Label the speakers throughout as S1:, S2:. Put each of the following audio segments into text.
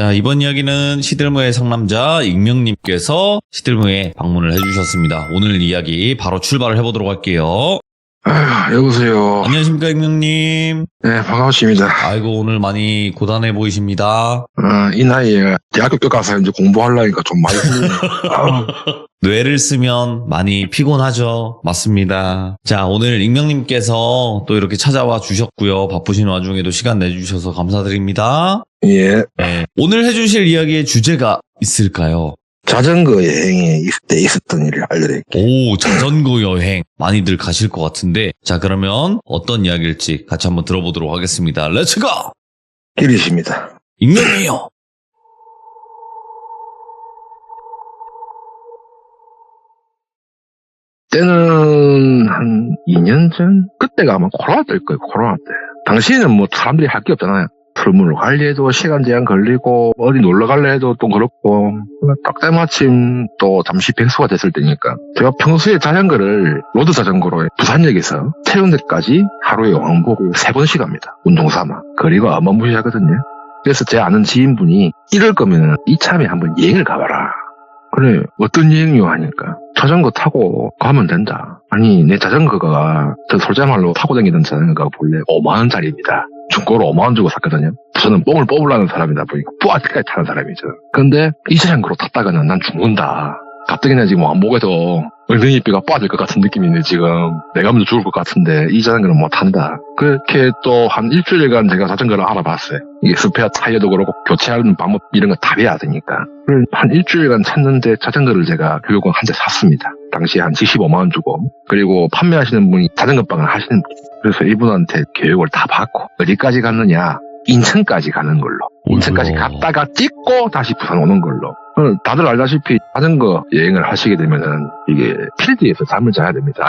S1: 자, 이번 이야기는 시들무의 상남자 익명님께서 시들무에 방문을 해주셨습니다. 오늘 이야기 바로 출발을 해보도록 할게요.
S2: 여보세요.
S1: 안녕하십니까, 익명님.
S2: 네, 반갑습니다.
S1: 아이고, 오늘 많이 고단해 보이십니다.
S2: 이 나이에 대학교 때 가서 이제 공부하려니까 좀 많이 힘드네요.
S1: 뇌를 쓰면 많이 피곤하죠. 맞습니다. 자, 오늘 익명님께서 또 이렇게 찾아와 주셨고요. 바쁘신 와중에도 시간 내주셔서 감사드립니다.
S2: 예.
S1: 네, 오늘 해주실 이야기의 주제가 있을까요?
S2: 자전거 여행에 있을 때 있었던 일을 알려드릴게요.
S1: 오, 자전거 여행 많이들 가실 것 같은데, 자, 그러면 어떤 이야기일지 같이 한번 들어보도록 하겠습니다. 렛츠고!
S2: 길이십니다.
S1: 익명이요.
S2: 때는 한 2년 전? 그때가 아마 코로나 때일 거예요, 코로나 때. 당시에는 뭐 사람들이 할 게 없잖아요. 설문을 관리해도 시간 제한 걸리고 어디 놀러 갈래 해도 또 그렇고 딱 때마침 또 잠시 백수가 됐을 때니까 제가 평소에 자전거를 로드 자전거로 부산역에서 태운데까지 하루에 왕복을 3번씩 합니다. 운동삼아. 거리가 어마무시하거든요. 그래서 제 아는 지인분이 이럴 거면 이참에 한번 여행을 가봐라. 그래, 어떤 여행요 하니까 자전거 타고 가면 된다. 아니, 내 자전거가 저 솔자말로 타고 다니던 자전거가 본래 5만원짜리입니다. 중고로 5만원 주고 샀거든요. 저는 뽕을 뽑으려는 사람이다 보니까 뿌아티까지 타는 사람이죠. 근데 이 자전거로 탔다가는 난 죽는다. 가뜩이나 지금 왕복에도 엉덩이뼈가 빠질 것 같은 느낌인데 지금 내가 먼저 죽을 것 같은데 이 자전거는 못 탄다. 그렇게 또 한 일주일간 제가 자전거를 알아봤어요. 이게 스페어 타이어도 그렇고 교체하는 방법 이런 거 다 배워야 되니까. 한 일주일간 찾는데 자전거를 제가 결국은 한 대 샀습니다. 당시에 한 75만 원 주고. 그리고 판매하시는 분이 자전거방을 하시는 분. 그래서 이분한테 교육을 다 받고 어디까지 갔느냐. 인천까지 가는 걸로. 인천까지 갔다가 찍고 다시 부산 오는 걸로. 다들 알다시피 자전거 여행을 하시게 되면은 이게 필드에서 잠을 자야 됩니다.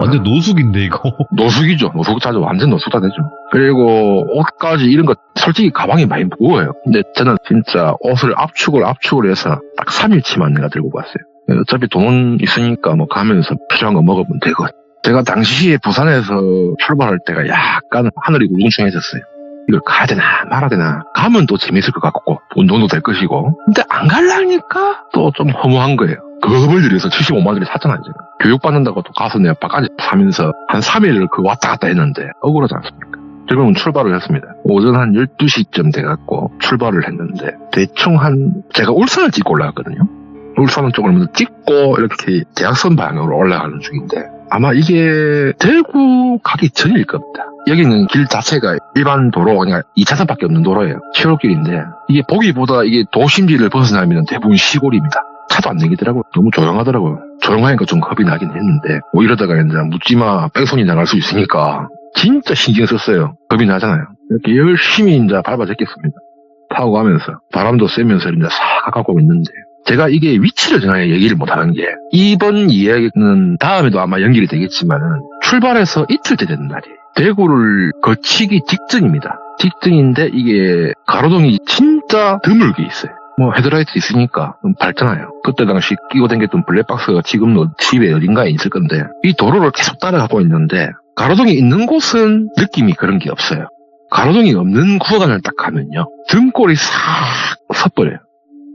S1: 완전 노숙인데 이거.
S2: 노숙이죠. 노숙자죠. 완전 노숙자 되죠. 그리고 옷까지 이런 거 솔직히 가방이 많이 무거워요. 근데 저는 진짜 옷을 압축을 해서 딱 3일치만 내가 들고 갔어요. 어차피 돈은 있으니까 뭐 가면서 필요한 거 먹으면 되거든. 제가 당시에 부산에서 출발할 때가 약간 하늘이 우중충해졌어요. 이걸 가야 되나 말아야 되나. 가면 또 재밌을 것 같고 운동도 될 것이고. 근데 안 가려니까 또 좀 허무한 거예요. 그걸 들여서 75만 원짜리 샀잖아요. 제가. 교육받는다고 또 가서 내가 바까지 사면서 한 3일을 그 왔다 갔다 했는데 억울하지 않습니까? 지금은 출발을 했습니다. 오전 한 12시쯤 돼갖고 출발을 했는데 대충 제가 울산을 찍고 올라갔거든요. 울산 쪽을 먼저 찍고 이렇게 대학선 방향으로 올라가는 중인데 아마 이게 대구 가기 전일 겁니다. 여기는 길 자체가 일반 도로, 그냥 2차선밖에 없는 도로예요. 시골길인데 이게 보기보다 이게 도심지를 벗어나면 대부분 시골입니다. 차도 안 다니더라고요. 너무 조용하더라고요. 조용하니까 좀 겁이 나긴 했는데 뭐 이러다가 이제 묻지마 뺑소니 나갈 수 있으니까 진짜 신경 썼어요. 겁이 나잖아요. 이렇게 열심히 이제 밟아 제꼈습니다. 타고 가면서 바람도 쐬면서 이제 싹 가고 있는데 제가 이게 위치를 정확하게 얘기를 못하는 게 이번 이야기는 다음에도 아마 연결이 되겠지만은 출발해서 이틀째 되는 날이에요. 대구를 거치기 직전입니다. 직전인데 이게 가로등이 진짜 드물게 있어요. 뭐 헤드라이트 있으니까 밝잖아요. 그때 당시 끼고 다녔던 블랙박스가 지금도 집에 어딘가에 있을 건데 이 도로를 계속 따라가고 있는데 가로등이 있는 곳은 느낌이 그런 게 없어요. 가로등이 없는 구간을 딱 가면요 등골이 싹 섰버려요.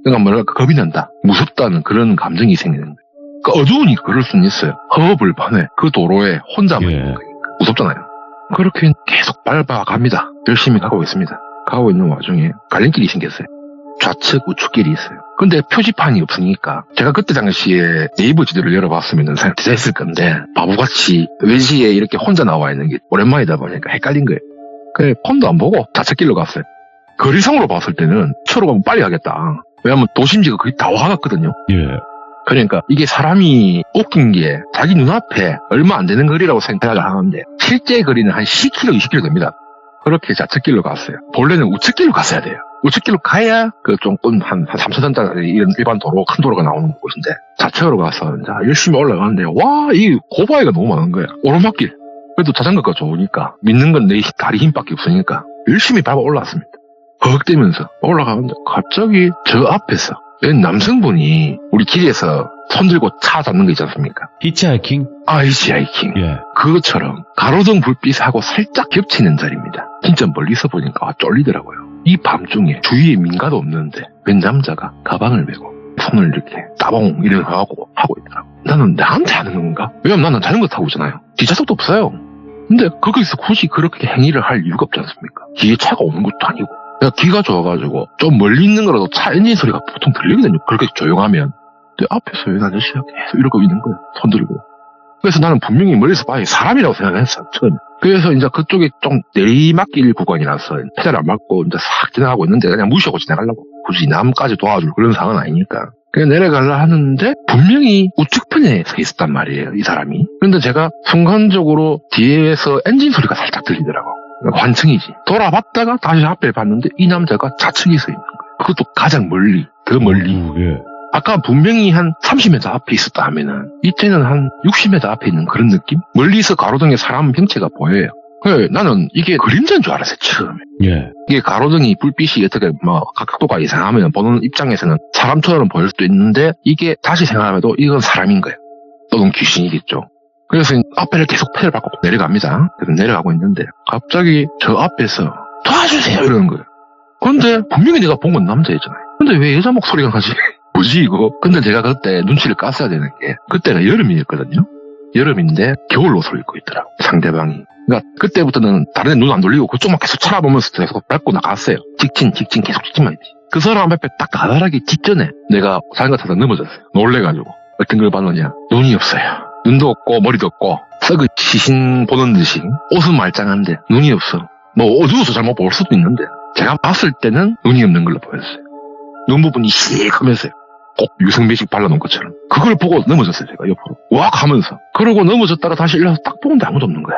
S2: 그러니까 뭐랄까 겁이 난다, 무섭다는 그런 감정이 생기는 거예요. 그러니까 어두우니까 그럴 수는 있어요. 허허벌판에 그 도로에 혼자만 있는 거니까 무섭잖아요. 그렇게 계속 밟아갑니다. 열심히 가고 있습니다. 가고 있는 와중에 갈림길이 생겼어요. 좌측 우측길이 있어요. 근데 표지판이 없으니까 제가 그때 당시에 네이버 지도를 열어봤으면 됐을 건데 바보같이 외지에 이렇게 혼자 나와 있는 게 오랜만이다 보니까 헷갈린 거예요. 그래 폰도 안 보고 좌측길로 갔어요. 거리상으로 봤을 때는 차로 가면 빨리 가겠다. 왜냐면 도심지가 거의 다 와갔거든요.
S1: 예.
S2: 그러니까 이게 사람이 웃긴 게 자기 눈앞에 얼마 안 되는 거리라고 생각을 하는데 실제 거리는 한 10km, 20km 됩니다. 그렇게 좌측길로 갔어요. 본래는 우측길로 갔어야 돼요. 우측길로 가야 그 조금 한 3차선짜리 이런 일반 도로, 큰 도로가 나오는 곳인데 좌측으로 가서 이제 열심히 올라가는데 와, 이 고바위가 너무 많은 거야. 오르막길. 그래도 자전거가 좋으니까 믿는 건 내 다리 힘밖에 없으니까 열심히 밟아 올라왔습니다. 헉대면서 올라가는데 갑자기 저 앞에서 남성분이 우리 길에서 손 들고 차 잡는 거 있지 않습니까?
S1: 히치하이킹?
S2: 히치하이킹.
S1: 예.
S2: 그것처럼 가로등 불빛하고 살짝 겹치는 자리입니다. 진짜 멀리서 보니까 쫄리더라고요. 이 밤중에 주위에 민가도 없는데 웬 남자가 가방을 메고 손을 이렇게 따봉 이러면서 하고 있더라고. 나는 나한테 하는 건가? 왜냐면 나는 자전거 타고 있잖아요. 뒷좌석도 없어요. 근데 거기서 굳이 그렇게 행위를 할 이유가 없지 않습니까? 뒤에 차가 오는 것도 아니고. 내가 귀가 좋아가지고 좀 멀리 있는 거라도 차 엔진 소리가 보통 들리거든요. 그렇게 조용하면. 근데 앞에서 웬 아저씨가 계속 이러고 있는 거예요. 손 들고. 그래서 나는 분명히 멀리서 봐야 사람이라고 생각했어, 처음에. 그래서 이제 그쪽이 좀 내리막길 구간이라서 페달 안 밟고 이제 싹 지나가고 있는데 그냥 무시하고 지나가려고. 굳이 남까지 도와줄 그런 상황은 아니니까. 그냥 내려가려 하는데 분명히 우측편에 서 있었단 말이에요, 이 사람이. 그런데 제가 순간적으로 뒤에서 엔진 소리가 살짝 들리더라고. 환청이지. 돌아봤다가 다시 앞에 봤는데 이 남자가 좌측에 서 있는 거예요. 그것도 가장 멀리, 더 멀리.
S1: 예.
S2: 아까 분명히 한 30m 앞에 있었다 하면은 이때는 한 60m 앞에 있는 그런 느낌? 멀리서 가로등에 사람 형체가 보여요. 그래, 나는 이게 그림자인 줄 알았어요, 처음에.
S1: 예.
S2: 이게 가로등이 불빛이 어떻게 각도가 이상하면 보는 입장에서는 사람처럼 보일 수도 있는데 이게 다시 생각해도 이건 사람인 거예요. 또는 귀신이겠죠. 그래서 앞에를 계속 패를 받고 내려갑니다. 그래서 내려가고 있는데 갑자기 저 앞에서 도와주세요 이러는 거예요. 그런데 분명히 내가 본 건 남자였잖아요. 근데 왜 여자 목소리가 나지? 뭐지 이거? 근데 제가 그때 눈치를 깠어야 되는 게 그때가 여름이었거든요. 여름인데 겨울 옷을 입고 있더라고 상대방이. 그러니까 그때부터는 다른 애 눈 안 돌리고 그쪽만 계속 쳐다보면서 계속 밟고 나갔어요. 직진 계속 직진만 했지. 그 사람 앞에 딱 다다르기 직전에 내가 자전거 타다 넘어졌어요. 놀래가지고 어떤 걸 봤느냐. 눈이 없어요. 눈도 없고 머리도 없고 썩은 시신 보는 듯이 옷은 말짱한데 눈이 없어. 뭐 어두워서 잘못 볼 수도 있는데 제가 봤을 때는 눈이 없는 걸로 보였어요. 눈 부분이 시커면서요. 꼭 유성매식 발라놓은 것처럼. 그걸 보고 넘어졌어요, 제가 옆으로. 왁 하면서. 그러고 넘어졌다가 다시 일어나서 딱 보는데 아무도 없는 거야.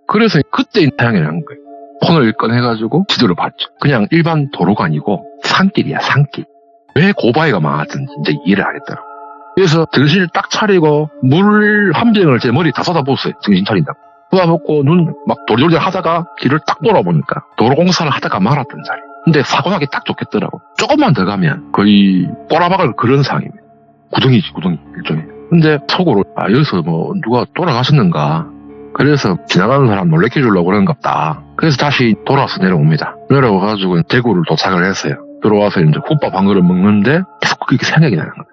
S2: 그래서 그때 태양이 난 거예요. 폰을 꺼내가지고 지도를 봤죠. 그냥 일반 도로가 아니고 산길이야, 산길. 왜 고바위가 많았든지 이제 이해를 하겠더라고. 그래서 정신을 딱 차리고 물 한 병을 제 머리 다 쏟아부었어요. 정신 차린다고. 쏟아붓고 눈 막 도리도리 하다가 길을 딱 돌아보니까 도로공사를 하다가 말았던 자리. 근데 사고 나기 딱 좋겠더라고. 조금만 더 가면 거의 꼬라박을 그런 상황입니다. 구덩이지, 구덩이 일종의. 근데 속으로 여기서 뭐 누가 돌아가셨는가. 그래서 지나가는 사람 놀래켜 주려고 그런갑다. 그래서 다시 돌아와서 내려옵니다. 내려와가지고 대구를 도착을 했어요. 들어와서 이제 국밥 한 그릇 먹는데 계속 그게 생각이 나는 거예요.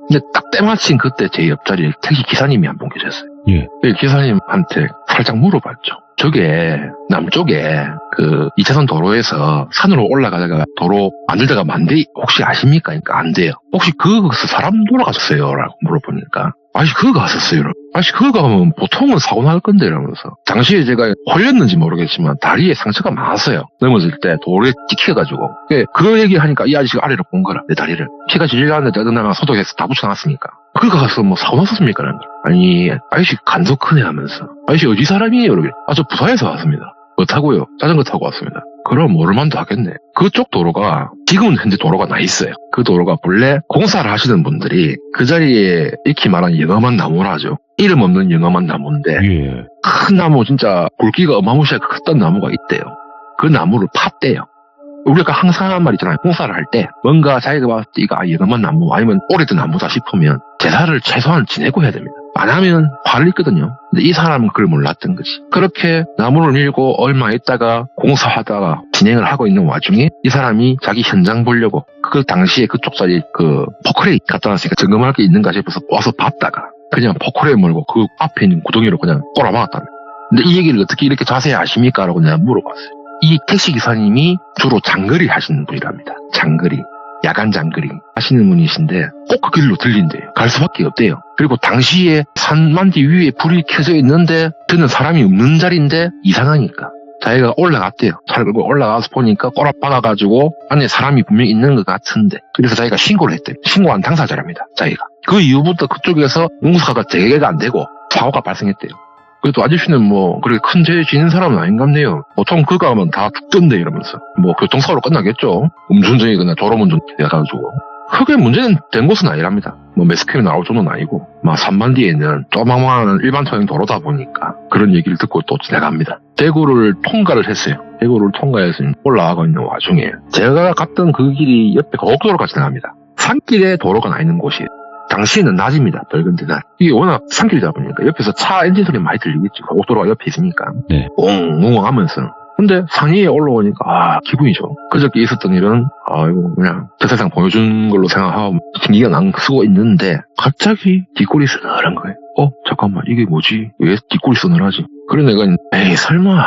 S2: 근데 딱 때마침 그때 제 옆자리에 택시 기사님이 한 분 계셨어요.
S1: 예.
S2: 기사님한테 살짝 물어봤죠. 저게 남쪽에 그 2차선 도로에서 산으로 올라가다가 도로 만들다가 만대 혹시 아십니까? 그러니까 안 돼요. 혹시 거기서 사람 돌아가셨어요? 라고 물어보니까 아니 그거 갔었어요. 아니 그거 가면 보통은 사고 날 건데 이러면서 당시에 제가 홀렸는지 모르겠지만 다리에 상처가 많았어요. 넘어질 때 돌에 찍혀가지고 그 얘기하니까 이 아저씨가 아래로 본 거라 내 다리를 피가 질질나는데 내가 소독해서 다 붙여놨으니까 그거 가서 뭐 사고 났었습니까? 아니 아저씨 간도 크네 하면서 아저씨 어디 사람이에요? 이러길래 저 부산에서 왔습니다. 뭐 타고요? 자전거 타고 왔습니다. 그럼 오를만도 하겠네. 그쪽 도로가 지금은 현재 도로가 나 있어요. 그 도로가 본래 공사를 하시는 분들이 그 자리에 익히 말하는 영험한 나무라 하죠. 이름 없는 영험한 나무인데
S1: 예.
S2: 큰 나무 진짜 굵기가 어마무시하게 컸던 나무가 있대요. 그 나무를 팠대요. 우리가 항상 한 말 있잖아요. 공사를 할 때 뭔가 자기가 봤을 때 이거 영험한 나무 아니면 오래된 나무다 싶으면 제사를 최소한 지내고 해야 됩니다. 안 하면 화를 있거든요. 근데 이 사람은 그걸 몰랐던 거지. 그렇게 나무를 밀고 얼마 있다가 공사하다가 진행을 하고 있는 와중에 이 사람이 자기 현장 보려고 그 당시에 그쪽 자리 그 포크레인 갖다 놨으니까 점검할 게 있는가 싶어서 와서 봤다가 그냥 포크레인 몰고 그 앞에 있는 구덩이로 그냥 꼬라박았다는. 근데 이 얘기를 어떻게 이렇게 자세히 아십니까? 라고 내가 물어봤어요. 이 택시기사님이 주로 장거리 하시는 분이랍니다. 장거리. 야간 장거리 하시는 분이신데 꼭 그 길로 들린대요. 갈 수밖에 없대요. 그리고 당시에 산만디 위에 불이 켜져 있는데 저는 사람이 없는 자리인데 이상하니까 자기가 올라갔대요. 차를 끌고 올라가서 보니까 꼬라박아가지고 안에 사람이 분명히 있는 것 같은데 그래서 자기가 신고를 했대요. 신고한 당사자랍니다. 자기가. 그 이후부터 그쪽에서 공사가 재개가 안 되고 사고가 발생했대요. 그래도 아저씨는 뭐 그렇게 큰 죄 지는 사람은 아닌갑네요. 보통 그거 하면 다 죽던데 이러면서 뭐 교통사고로 끝나겠죠. 음주운전이거나 졸음운전 해가지고 크게 문제는 된 곳은 아니랍니다. 뭐 매스캠이 나올 정도는 아니고 막 산만디에는 조망망한 일반 통행 도로다 보니까 그런 얘기를 듣고 또 지나갑니다. 대구를 통과를 했어요. 대구를 통과해서 올라가고 있는 와중에 제가 갔던 그 길이 옆에 고속도로가 지나갑니다. 산길에 도로가 나 있는 곳이에요. 당시에는 낮입니다. 밝은데 낮. 이게 워낙 산길이다 보니까 옆에서 차 엔진 소리 많이 들리겠지. 고속도로가 옆에 있으니까.
S1: 네.
S2: 웅웅 하면서. 근데 상위에 올라오니까 기분이 좋아. 그저께 있었던 일은 이거 그냥 저 세상 보여준 걸로 생각하고 신기가 안 쓰고 있는데 갑자기 뒷골이 서늘한 거예요. 잠깐만 이게 뭐지? 왜 뒷골이 서늘하지? 그래 내가 에이 설마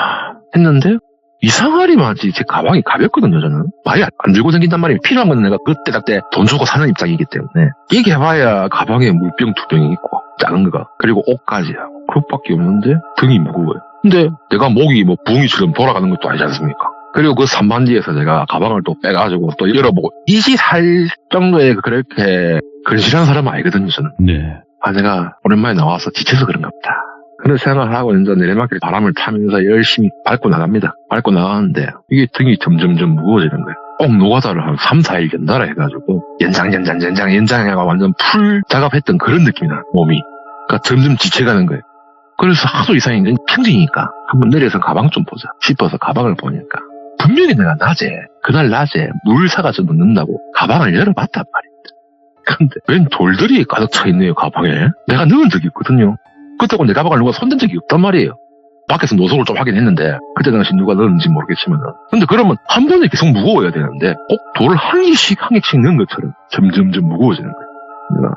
S2: 했는데 이상하리만지 제 가방이 가볍거든요. 저는 많이 안 들고 다닌단 말이에요. 필요한 건 내가 그때 돈 주고 사는 입장이기 때문에 이게 해봐야 가방에 물병 2병이 있고 작은 거가 그리고 옷까지야. 그것밖에 없는데 등이 무거워요. 근데 내가 목이 뭐 부엉이처럼 돌아가는 것도 아니지 않습니까? 그리고 그 산만지에서 제가 가방을 또 빼가지고 또 열어보고 이지 살 정도의 그렇게 근실한 사람은 아니거든요. 저는.
S1: 네.
S2: 내가 오랜만에 나와서 지쳐서 그런가 보다. 그런 생각을 하고 이제 내리막길 바람을 타면서 열심히 밟고 나갑니다. 밟고 나가는데 이게 등이 점점점 무거워지는 거예요. 꼭 노가다를 한 3, 4일 연달아 해가지고 연장해가 완전 풀 작업했던 그런 느낌이 나 몸이. 그러니까 점점 지쳐가는 거예요. 그래서 하도 이상이 평지니까 한번 내려서 가방 좀 보자 싶어서 가방을 보니까 분명히 내가 그날 낮에 물 사가지고 넣는다고 가방을 열어봤단 말입니다. 근데 웬 돌들이 가득 차 있네요, 가방에. 내가 넣은 적이 있거든요. 그때고 내 가방을 누가 손댄 적이 없단 말이에요. 밖에서 노석을 좀 하긴 했는데 그때 당시 누가 넣었는지 모르겠지만 근데 그러면 한 번에 계속 무거워야 되는데 꼭 돌을 한 개씩 넣은 것처럼 점점점 무거워지는 거예요. 내가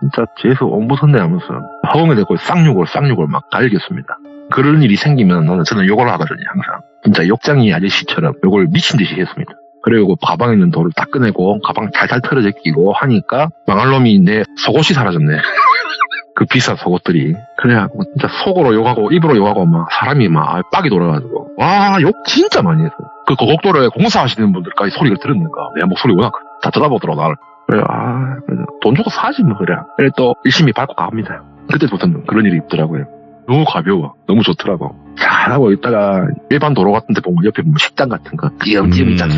S2: 진짜 재수 옹부선네 하면서 허공에 대고 쌍욕을 막 갈겼습니다. 그런 일이 생기면 저는 욕을 하거든요. 항상 진짜 욕장이 아저씨처럼 욕을 미친 듯이 했습니다. 그리고 가방에 있는 돌을 다 꺼내고 가방 탈탈 털어져 끼고 하니까 망할 놈이 내 속옷이 사라졌네. 그 비싼 속옷들이. 그래갖고 진짜 속으로 욕하고 입으로 욕하고 막 사람이 막 빡이 돌아가지고 욕 진짜 많이 했어요. 그 고속도로에 공사하시는 분들까지 소리가 들었는가. 내 목소리 워낙 다 쳐다보더라고 나를. 그래 돈 주고 사지 뭐 그래. 그래 또 열심히 밟고 갑니다. 그때부터는 그런 일이 있더라고요. 너무 가벼워. 너무 좋더라고. 잘하고 있다가 일반 도로 같은 데 보면 옆에 뭐 식당 같은 거 띄엄띄엄 있잖아.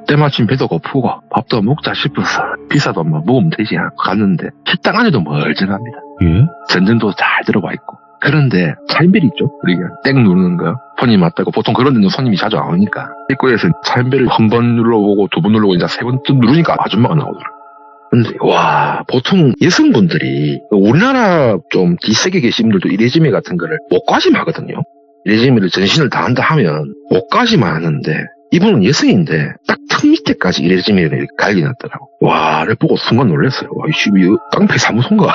S2: 때마침 배도 고프고 밥도 먹자 싶어서 비싸도 뭐 먹으면 되지 않고 갔는데 식당 안에도 멀쩡합니다.
S1: 예?
S2: 전등도 잘 들어와 있고. 그런데 차인벨이 있죠. 우리가 땡 누르는 거. 폰이 맞다고 보통 그런 데는 손님이 자주 안 오니까 입구에서 차인벨을 한 번 눌러보고 두 번 누르고 이제 3번 누르니까 아줌마가 나오더라고요. 근데 보통 여성분들이 우리나라 좀 뒷세계 계신 분들도 이레지메 같은 거를 목까지만 하거든요. 이레지메를 전신을 다 한다 하면 목까지만 하는데 이분은 여성인데 딱 턱 밑에까지 이레지메를 이렇게 갈겨놨더라고. 를 보고 순간 놀랐어요. 이씨 이거 깡패 사무소인가?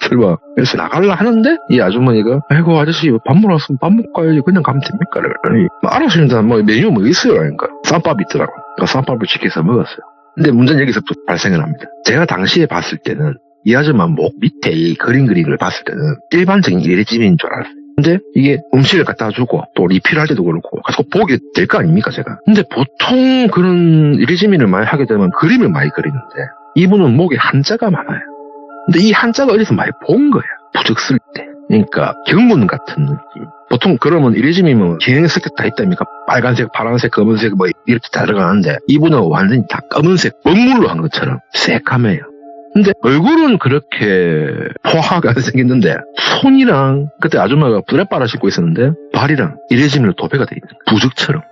S2: 설마. 그래서 나갈라 하는데 이 아주머니가 아이고 아저씨 밥 먹으러 왔으면 밥 먹고 가야지 그냥 가면 됩니까? 아니 알았습니다. 메뉴 뭐 있어요? 그러니까 쌈밥이 있더라고. 그러니까 쌈밥을 시켜서 먹었어요. 근데 문제는 여기서부터 발생을 합니다. 제가 당시에 봤을 때는 이 아줌마 목 밑에 이 그림 그리는 걸 봤을 때는 일반적인 이레지메인 줄 알았어요. 근데 이게 음식을 갖다 주고 또 리필할 때도 그렇고 가서 보게 될 거 아닙니까 제가. 근데 보통 그런 이레지메를 많이 하게 되면 그림을 많이 그리는데 이분은 목에 한자가 많아요. 근데 이 한자가 어디서 많이 본 거야. 부적 쓸 때. 그러니까 경문 같은 느낌. 보통 그러면 이레지메면 기행색 다 있답니까? 빨간색, 파란색, 검은색 뭐 이렇게 다 들어가는데 이분은 완전히 다 검은색 먹물로 한 것처럼 새카매요. 근데 얼굴은 그렇게 포하게 안 생겼는데 손이랑 그때 아줌마가 브레빠라 신고 있었는데 발이랑 이레지메로 도배가 돼 있는 거야. 부적처럼.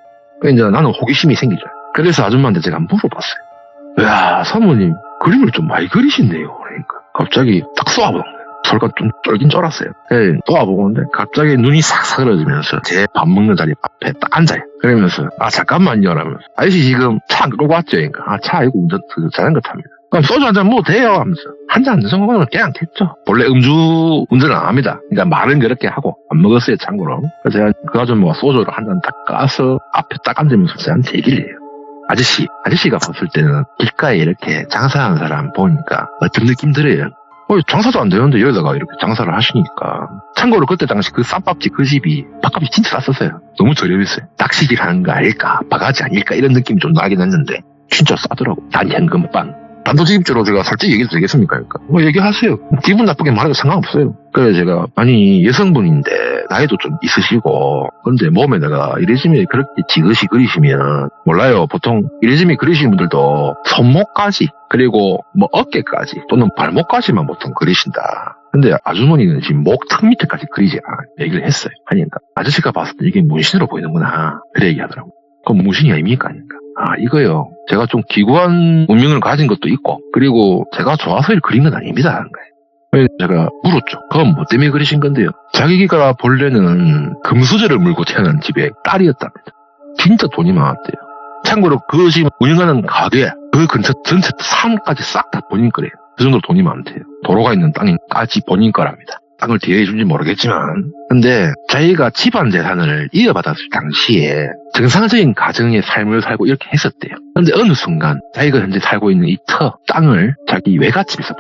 S2: 그러니까 이제 나는 호기심이 생기죠. 그래서 아줌마한테 제가 물어봤어요. 야 사모님 그림을 좀 많이 그리시네요. 그러니까 갑자기 딱 쏘아보는 거예요. 소리가 좀 쫄긴 쫄았어요. 쏘아보고 있는데 갑자기 눈이 싹 사그러지면서 제 밥 먹는 자리 앞에 딱 앉아요. 그러면서 잠깐만요 라면서 아저씨 지금 차 안 끌고 왔죠? 그러니까 차 이거 운전 자전거 탑니다. 그럼 소주 한잔 먹어도 돼요 하면서 한잔 안 드신 거면 괜찮겠죠. 원래 음주 운전을 안 합니다. 그러니까 말은 그렇게 하고 안 먹었어요 참고로. 그래서 제가 그 아줌마가 소주를 한잔 딱 까서 앞에 딱 앉으면서 저한테 얘기를 해요. 아저씨가 봤을 때는 길가에 이렇게 장사하는 사람 보니까 어떤 느낌 들어요? 장사도 안 되는데 여기다가 이렇게 장사를 하시니까. 참고로 그때 당시 그 쌈밥집 그 집이 밥값이 진짜 쌌었어요. 너무 저렴했어요. 낚시질 하는 거 아닐까 바가지 아닐까 이런 느낌이 좀 나긴 했는데 진짜 싸더라고. 단현금빵. 단도직입적으로 제가 솔직히 얘기해도 되겠습니까? 그러니까 얘기하세요. 기분 나쁘게 말해도 상관없어요. 그래서 제가 여성분인데 나이도 좀 있으시고 근데 몸에다가 이레지메 그렇게 지그시 그리시면 몰라요. 보통 이레지메 그리시는 분들도 손목까지 그리고 뭐 어깨까지 또는 발목까지만 보통 그리신다. 근데 아주머니는 지금 목 턱 밑에까지 그리지 않아. 얘기를 했어요. 하니까 아저씨가 봤을 때 이게 문신으로 보이는구나. 그래 얘기하더라고. 그럼 문신이 아닙니까? 아닌가. 이거요. 제가 좀 기구한 운명을 가진 것도 있고, 그리고 제가 좋아서 그린 건 아닙니다. 하는 거예요. 그래서 제가 물었죠. 그건 뭐 때문에 그러신 건데요? 자기가 본래는 금수저를 물고 태어난 집에 딸이었답니다. 진짜 돈이 많았대요. 참고로 그 지금 운영하는 가게, 그 근처 전체 산까지 싹 다 본인 거래요. 그 정도로 돈이 많대요. 도로가 있는 땅까지 본인 거랍니다. 땅을 뒤에 해준지 모르겠지만. 근데 자기가 집안 재산을 이어받았을 당시에 정상적인 가정의 삶을 살고 이렇게 했었대요. 근데 어느 순간 자기가 현재 살고 있는 이 땅을 자기 외갓집에서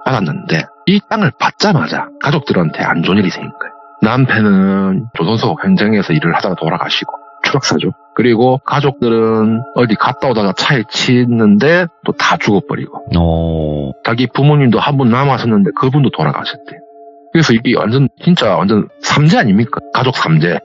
S2: 받았는데 이 땅을 받자마자 가족들한테 안 좋은 일이 생긴 거예요. 남편은 조선소 현장에서 일을 하다가 돌아가시고 추락사죠. 그리고 가족들은 어디 갔다 오다가 차에 치는데 또 다 죽어버리고 자기 부모님도 한 분 남았었는데 그분도 돌아가셨대요. 그래서 이게 진짜 완전 삼재 아닙니까? 가족 삼재.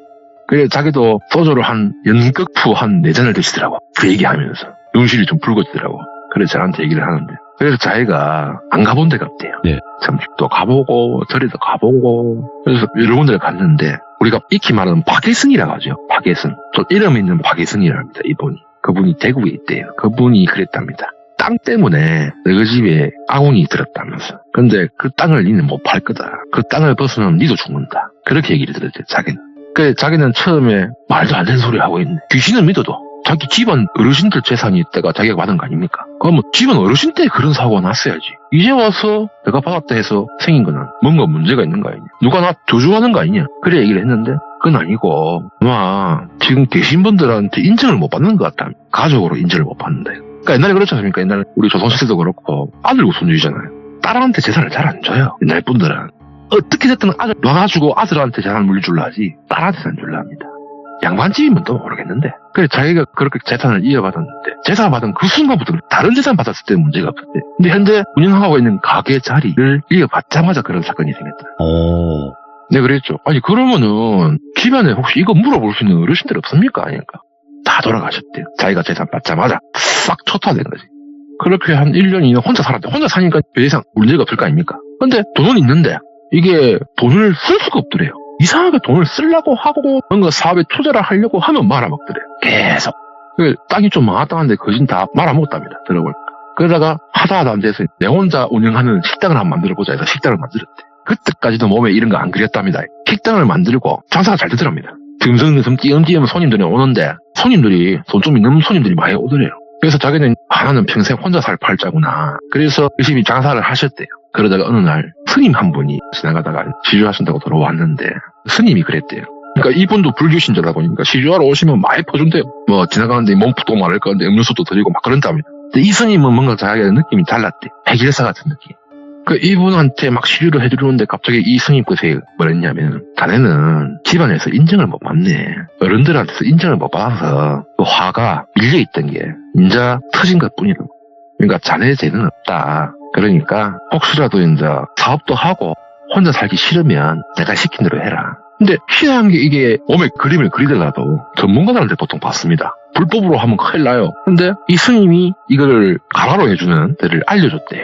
S2: 그래서 자기도 소주를 연극푸 한 4잔을 드시더라고. 그 얘기하면서. 눈실이 좀 붉어지더라고. 그래서 저한테 얘기를 하는데. 그래서 자기가 안 가본 데가 없대요.
S1: 네.
S2: 점집도 가보고, 절에도 가보고. 그래서 여러 군데를 갔는데, 우리가 익히 말하는 박예승이라고 하죠. 박예승. 또 이름 있는 박예승이랍니다. 이분이. 그분이 대구에 있대요. 그분이 그랬답니다. 땅 때문에 너희 집에 아궁이 들었다면서. 근데 그 땅을 니는 못 팔 거다. 그 땅을 벗으면 니도 죽는다. 그렇게 얘기를 들었대요, 자기는. 그래, 자기는 처음에 말도 안 되는 소리 하고 있네. 귀신을 믿어도 자기 집안 어르신들 재산이 있다가 자기가 받은 거 아닙니까? 그러면 집안 어르신 때 그런 사고가 났어야지. 이제 와서 내가 받았다 해서 생긴 거는 뭔가 문제가 있는 거 아니냐. 누가 나 조주하는 거 아니냐. 그래 얘기를 했는데 그건 아니고 아마 지금 계신 분들한테 인정을 못 받는 것 같다. 가족으로 인정을 못 받는다. 그러니까 옛날에 그렇지 않습니까? 옛날에 우리 조선시대도 그렇고 아들 우선주의잖아요. 딸한테 재산을 잘 안 줘요. 옛날 분들은. 어떻게 됐든 아들 놔가지고 아들한테 재산을 물려줄라 하지 딸한테는 안 줄라 합니다. 양반집이면 또 모르겠는데. 그래 자기가 그렇게 재산을 이어받았는데 재산을 받은 그 순간부터 다른 재산 받았을 때 문제가 없었대. 근데 현재 운영하고 있는 가게 자리를 이어받자마자 그런 사건이 생겼다. 네 그랬죠. 아니 그러면은 집안에 혹시 이거 물어볼 수 있는 어르신들 없습니까? 아니까 다 돌아가셨대요. 자기가 재산 받자마자 싹 초토화된 거지. 그렇게 한 1년, 2년 혼자 살았대. 혼자 사니까 더 이상 문제가 없을 거 아닙니까? 근데 돈은 있는데 이게 돈을 쓸 수가 없더래요. 이상하게 돈을 쓰려고 하고 뭔가 사업에 투자를 하려고 하면 말아먹더래요. 계속. 땅이 좀 많았다는데 거진 다 말아먹었답니다. 들어보니까. 그러다가 하다 안 돼서 내 혼자 운영하는 식당을 한번 만들어보자 해서 식당을 만들었대. 그때까지도 몸에 이런 거 안 그렸답니다. 식당을 만들고 장사가 잘 되더랍니다. 듬성듬성 띄엄띄엄 손님들이 오는데 손님들이 돈 좀 있는 손님들이 많이 오더래요. 그래서 자기는 나는 평생 혼자 살 팔자구나. 그래서 열심히 장사를 하셨대요. 그러다가 어느 날 스님 한 분이 지나가다가 시주하신다고 들어왔는데 스님이 그랬대요. 그러니까 이분도 불교 신자다 보니까 시주하러 오시면 많이 퍼준대요. 뭐 지나가는데 몸도 마를 건데 음료수도 드리고 막 그런답니다. 근데 이 스님은 뭔가 자기의 느낌이 달랐대. 해결사 같은 느낌. 그 이분한테 막 시주를 해주는데 갑자기 이 스님 끝에 뭐랬냐면 자네는 집안에서 인정을 못 받네. 어른들한테서 인정을 못 받아서 그 화가 밀려있던 게 인자 터진 것 뿐이라고. 그러니까 자네의 죄는 없다. 그러니까 혹시라도 이제 사업도 하고 혼자 살기 싫으면 내가 시킨 대로 해라. 근데 희한한 게 이게 몸에 그림을 그리더라도 전문가들한테 보통 받습니다. 불법으로 하면 큰일 나요. 근데 이 스님이 이걸 가라로 해주는 데를 알려줬대요.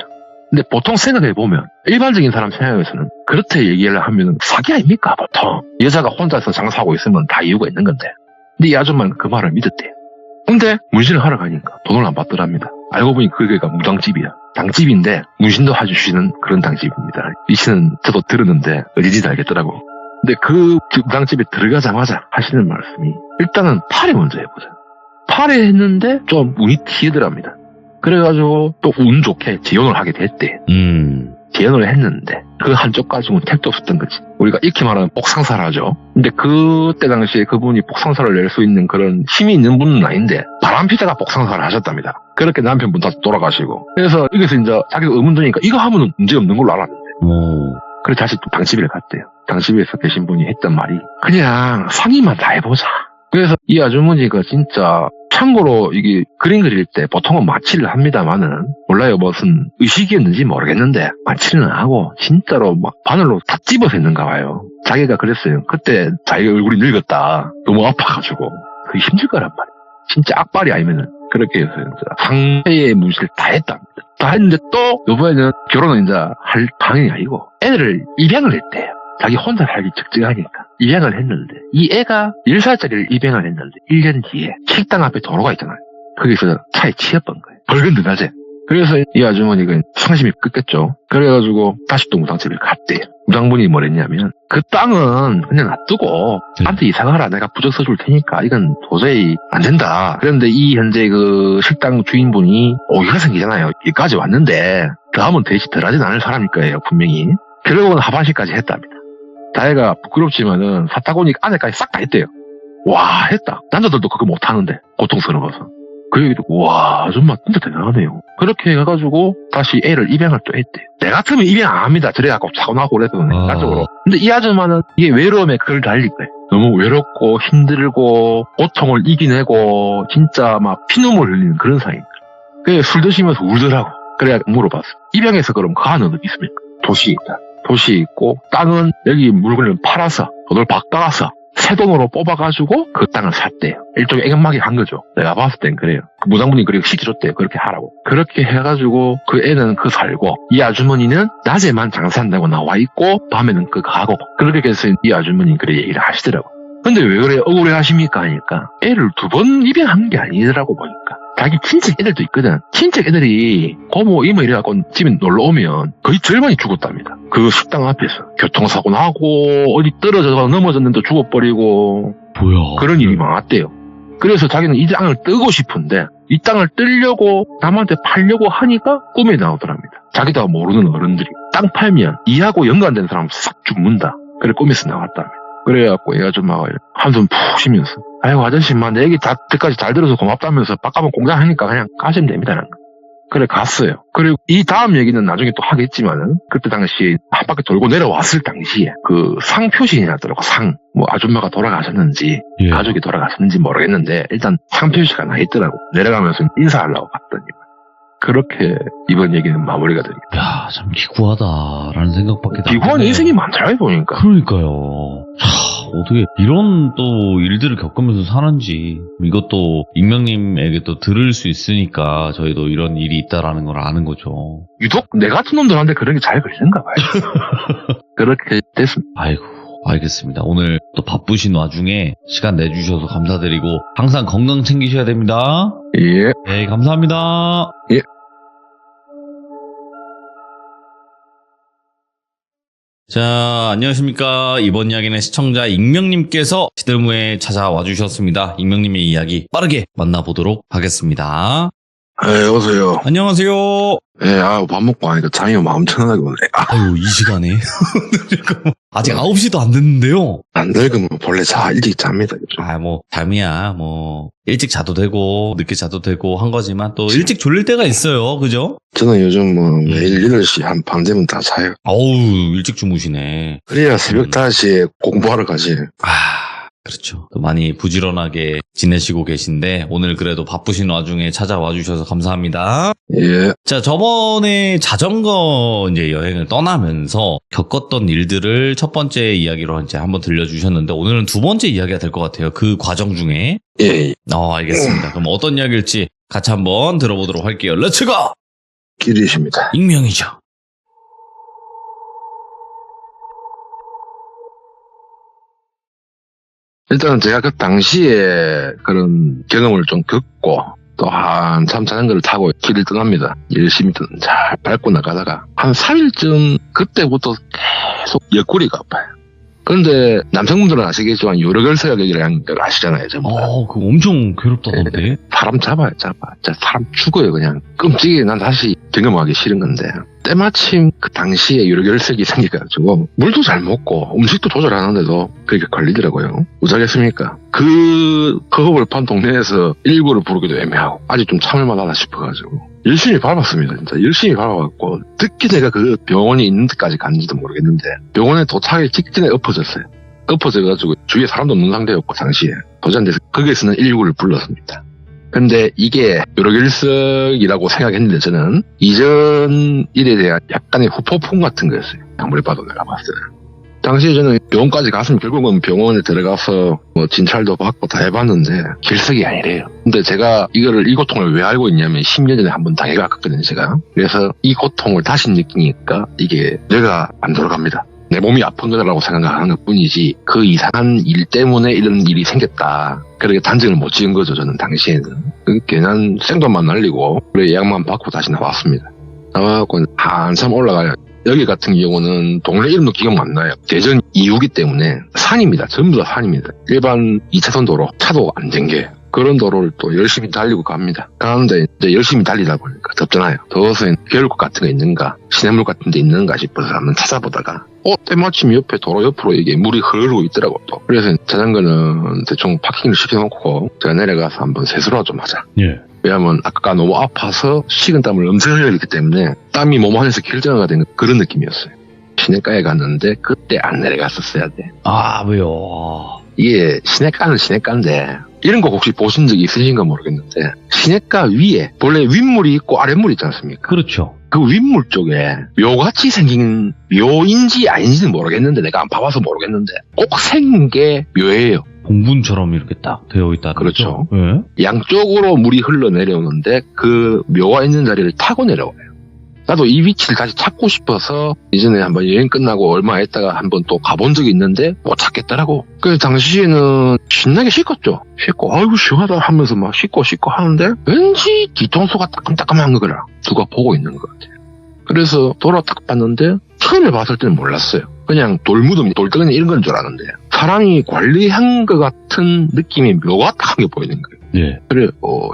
S2: 근데 보통 생각해보면 일반적인 사람 생각에서는 그렇게 얘기를 하면 사기 아닙니까 보통. 여자가 혼자서 장사하고 있으면 다 이유가 있는 건데. 근데 이 아줌마는 그 말을 믿었대요. 근데 문신을 하러 가니까 돈을 안 받더랍니다. 알고 보니 그게가 무당집이야. 당집인데 문신도 해주시는 그런 당집입니다. 이 씨는 저도 들었는데 어디인지 알겠더라고. 근데 그 무당집에 들어가자마자 하시는 말씀이 일단은 팔에 먼저 해보자. 팔에 했는데 좀 운이 튀더랍니다. 그래가지고 또 운 좋게 재혼을 하게 됐대. 재혼을 했는데 그 한쪽 가지고는 택도 없었던 거지. 우리가 익히 말하는 복상사를 하죠. 근데 그때 당시에 그분이 복상사를 낼 수 있는 그런 힘이 있는 분은 아닌데 바람피다가 복상사를 하셨답니다. 그렇게 남편분 다 돌아가시고. 그래서 여기서 이제 자기가 의문드니까 이거 하면은 문제 없는 걸로 알았는데. 그래서 다시 또 당집에 갔대요. 당집에서 계신 분이 했던 말이 그냥 상의만 다 해보자. 그래서 이 아주머니가 진짜 참고로 이게 그림 그릴 때 보통은 마취를 합니다만은 몰라요 무슨 의식이었는지 모르겠는데 마취는 하고 진짜로 막 바늘로 다 찝어서 했는가 봐요. 자기가 그랬어요. 그때 자기 얼굴이 늙었다. 너무 아파가지고 그게 힘들 거란 말이에요. 진짜 악발이 아니면은 그렇게 해서 상해의 무시를 다 했답니다. 다 했는데 또 이번에는 결혼은 이제 할 방향이 아니고 애를 입양을 했대요. 자기 혼자 살기 적적하니까 입양을 했는데 이 애가 10살짜리를 입양을 했는데 1년 뒤에 식당 앞에 도로가 있잖아요. 거기서 차에 치여본 거예요. 벌건 낮에. 그래서 이 아주머니가 상심이 끝겠죠. 그래가지고 다시 또 무당집을 갔대요. 무당분이 뭐랬냐면 그 땅은 그냥 놔두고 나한테 이사가라. 내가 부적 써줄 테니까 이건 도저히 안 된다. 그런데 이 현재 그 식당 주인분이 오해가 생기잖아요. 여기까지 왔는데 다음은 대시 덜하진 않을 사람일 거예요. 분명히. 결국은 하반신까지 했답니다. 다혜가 부끄럽지만은 사타구니 안에까지 싹 다 했대요. 와 했다. 남자들도 그거 못하는데 고통스러워서. 그 얘기도 와 정말 진짜 대단하네요. 그렇게 해가지고 다시 애를 입양을 또 했대요. 내 같으면 입양 안 합니다. 저래갖고 자고 나고 그래도 인간적으로. 근데 이 아줌마는 이게 외로움에 그걸 달릴 거예요. 너무 외롭고 힘들고 고통을 이겨내고 진짜 막 피눈물 흘리는 그런 상황입니다. 그래 술 드시면서 울더라고. 그래야 물어봤어. 입양해서 그럼 가는 어디 있습니까? 도시에 있다. 도시에 있고 땅은 여기 물건을 팔아서 돈을 바꿔서 새 돈으로 뽑아가지고 그 땅을 샀대요. 일종의 애견마기 한 거죠. 내가 봤을 땐 그래요. 그 무당분이 그렇게 시켜줬대요. 그렇게 하라고. 그렇게 해가지고 그 애는 그 살고 이 아주머니는 낮에만 장사한다고 나와 있고 밤에는 그 가고 그렇게 해서 이 아주머니는 그래 얘기를 하시더라고. 근데 왜 그래 억울해 하십니까 하니까 애를 2번 입양한 게 아니더라고 보니까. 자기 친척 애들도 있거든. 친척 애들이 고모 이모 이래갖고 집에 놀러 오면 거의 절반이 죽었답니다. 그 식당 앞에서 교통사고 나고 어디 떨어져서 넘어졌는데 죽어버리고
S1: 뭐야?
S2: 그런 일이 많았대요. 그래서 자기는 이 땅을 뜨고 싶은데 이 땅을 뜨려고 남한테 팔려고 하니까 꿈에 나오더랍니다. 자기도 모르는 어른들이 땅 팔면 이하고 연관된 사람 싹 죽는다. 그래 꿈에서 나왔답니다. 그래갖고 이 아줌마가 한숨 푹 쉬면서 아이고 아저씨 내 얘기 다 때까지 잘 들어서 고맙다면서 빡가면 공장하니까 그냥 가시면 됩니다. 그래 갔어요. 그리고 이 다음 얘기는 나중에 또 하겠지만은 그때 당시 한 바퀴 돌고 내려왔을 당시에 그 상 표시이 나더라고. 상. 뭐 아줌마가 돌아가셨는지
S1: 예.
S2: 가족이 돌아가셨는지 모르겠는데 일단 상 표시가 나 있더라고. 내려가면서 인사하려고 갔더니 그렇게 이번 얘기는 마무리가 됩니다.
S1: 야, 참 기구하다라는 생각밖에
S2: 기구한 인생이 많더라고 보니까.
S1: 그러니까요. 어떻게 이런 또 일들을 겪으면서 사는지 이것도 익명님에게 또 들을 수 있으니까 저희도 이런 일이 있다라는 걸 아는 거죠.
S2: 유독 내 같은 놈들한테 그런 게 잘 걸리는가 봐요. 그렇게 됐습니다.
S1: 아이고, 알겠습니다. 오늘 또 바쁘신 와중에 시간 내주셔서 감사드리고 항상 건강 챙기셔야 됩니다.
S2: 예.
S1: 네, 감사합니다.
S2: 예.
S1: 자, 안녕하십니까. 이번 이야기는 시청자 익명님께서 시들무에 찾아와 주셨습니다. 익명님의 이야기 빠르게 만나보도록 하겠습니다.
S2: 네, 여보세요.
S1: 안녕하세요.
S2: 예, 밥 먹고 하니까 잠이 마음 편하게 오네.
S1: 아유, 이 시간에. 아직 9시도 안 됐는데요.
S2: 안 늙으면 본래 일찍 잡니다. 요즘.
S1: 잠이야, 일찍 자도 되고, 늦게 자도 되고 한 거지만 또 일찍 졸릴 때가 있어요. 그죠?
S2: 저는 요즘 매일 8시 한 밤 되면 다 자요.
S1: 어우, 일찍 주무시네.
S2: 그래야 새벽 5시에 공부하러 가지.
S1: 그렇죠. 또 많이 부지런하게 지내시고 계신데 오늘 그래도 바쁘신 와중에 찾아와 주셔서 감사합니다.
S2: 예.
S1: 자, 저번에 자전거 이제 여행을 떠나면서 겪었던 일들을 첫 번째 이야기로 이제 한번 들려주셨는데 오늘은 두 번째 이야기가 될 것 같아요. 그 과정 중에.
S2: 예.
S1: 알겠습니다. 그럼 어떤 이야기일지 같이 한번 들어보도록 할게요. 렛츠고!
S2: 길이십니다.
S1: 익명이죠.
S2: 일단은 제가 그 당시에 그런 경험을 좀 겪고 또 한참 자전거를 타고 길을 떠납니다. 열심히 잘 밟고 나가다가 한 3일쯤 그때부터 계속 옆구리가 아파요. 그런데 남성분들은 아시겠지만 요로결석이라는 걸 아시잖아요. 전부 다.
S1: 그거 엄청 괴롭다던데.
S2: 사람 잡아요. 진짜 사람 죽어요. 그냥 끔찍해. 난 다시 경험하기 싫은 건데 때마침 그 당시에 요로결석이 생겨가지고 물도 잘 먹고 음식도 조절하는데도 그렇게 걸리더라고요. 어쩌겠습니까? 그 허겁을 판 동네에서 119를 부르기도 애매하고 아직 좀 참을만하다 싶어가지고 열심히 밟았습니다. 진짜 열심히 밟아갖고 특히 내가 그 병원이 있는 데까지 갔는지도 모르겠는데 병원에 도착하기 직전에 엎어졌어요. 엎어져가지고 주위에 사람도 없는 상태였고 당시에 도전돼서 거기에서는 119를 불렀습니다. 근데 이게 요로결석이라고 생각했는데 저는 이전 일에 대한 약간의 후폭풍 같은 거였어요. 아무리 봐도 내가 봤을 때는. 당시에 저는 병원까지 갔으면 결국은 병원에 들어가서 진찰도 받고 다 해봤는데 결석이 아니래요. 근데 제가 이 고통을 왜 알고 있냐면 10년 전에 한번 당해봤거든요, 제가. 그래서 이 고통을 다시 느끼니까 이게 뇌가 안 돌아갑니다. 내 몸이 아픈 거라고 생각하는 것 뿐이지 그 이상한 일 때문에 이런 일이 생겼다. 그렇게 단정을 못 지은 거죠. 저는 당시에는. 그냥 생돈만 날리고 그래 예약만 받고 다시 나왔습니다. 나와갖고 한참 올라가요. 여기 같은 경우는 동네 이름도 기억 안 나요. 대전 이후기 때문에 산입니다. 전부 다 산입니다. 일반 2차선 도로 차도 안 댕겨요. 그런 도로를 또 열심히 달리고 갑니다. 가는데 이제 열심히 달리다 보니까 덥잖아요. 더워서 겨울꽃 같은 거 있는가, 시냇물 같은 데 있는가 싶어서 한번 찾아보다가 때마침 옆에 도로 옆으로 이게 물이 흐르고 있더라고 또. 그래서 자전거는 대충 파킹을 시켜놓고 제가 내려가서 한번 세수를 좀 하자.
S1: 예.
S2: 왜냐하면 아까 너무 아파서 식은땀을 엄청 흘렸기 때문에 땀이 몸 안에서 결정화가 된 그런 느낌이었어요. 시내가에 갔는데 그때 안 내려갔었어야 돼.
S1: 아, 왜요?
S2: 이게 시내가는 시내가인데 이런 거 혹시 보신 적이 있으신가 모르겠는데 시내가 위에 원래 윗물이 있고 아랫물이 있지 않습니까?
S1: 그렇죠.
S2: 그 윗물 쪽에 묘같이 생긴 묘인지 아닌지는 모르겠는데 내가 안 봐봐서 모르겠는데 꼭 생긴 게 묘예요.
S1: 봉분처럼 이렇게 딱 되어 있다.
S2: 그렇죠.
S1: 예.
S2: 양쪽으로 물이 흘러내려오는데 그 묘가 있는 자리를 타고 내려와요. 나도 이 위치를 다시 찾고 싶어서 이전에 한번 여행 끝나고 얼마 있다가 한번 또 가본 적이 있는데 못 찾겠더라고. 그래서 당시에는 신나게 씻었죠. 씻고 아이고 시원하다 하면서 막 씻고 하는데 왠지 뒤통수가 따끔따끔한 거라 누가 보고 있는 것 같아요. 그래서 돌아 딱 봤는데 처음에 봤을 때는 몰랐어요. 그냥 돌무덤, 돌덩이 이런 건 줄 알았는데 사람이 관리한 것 같은 느낌의 묘가 딱 한 게 보이는 거예요.
S1: 예.
S2: 그래,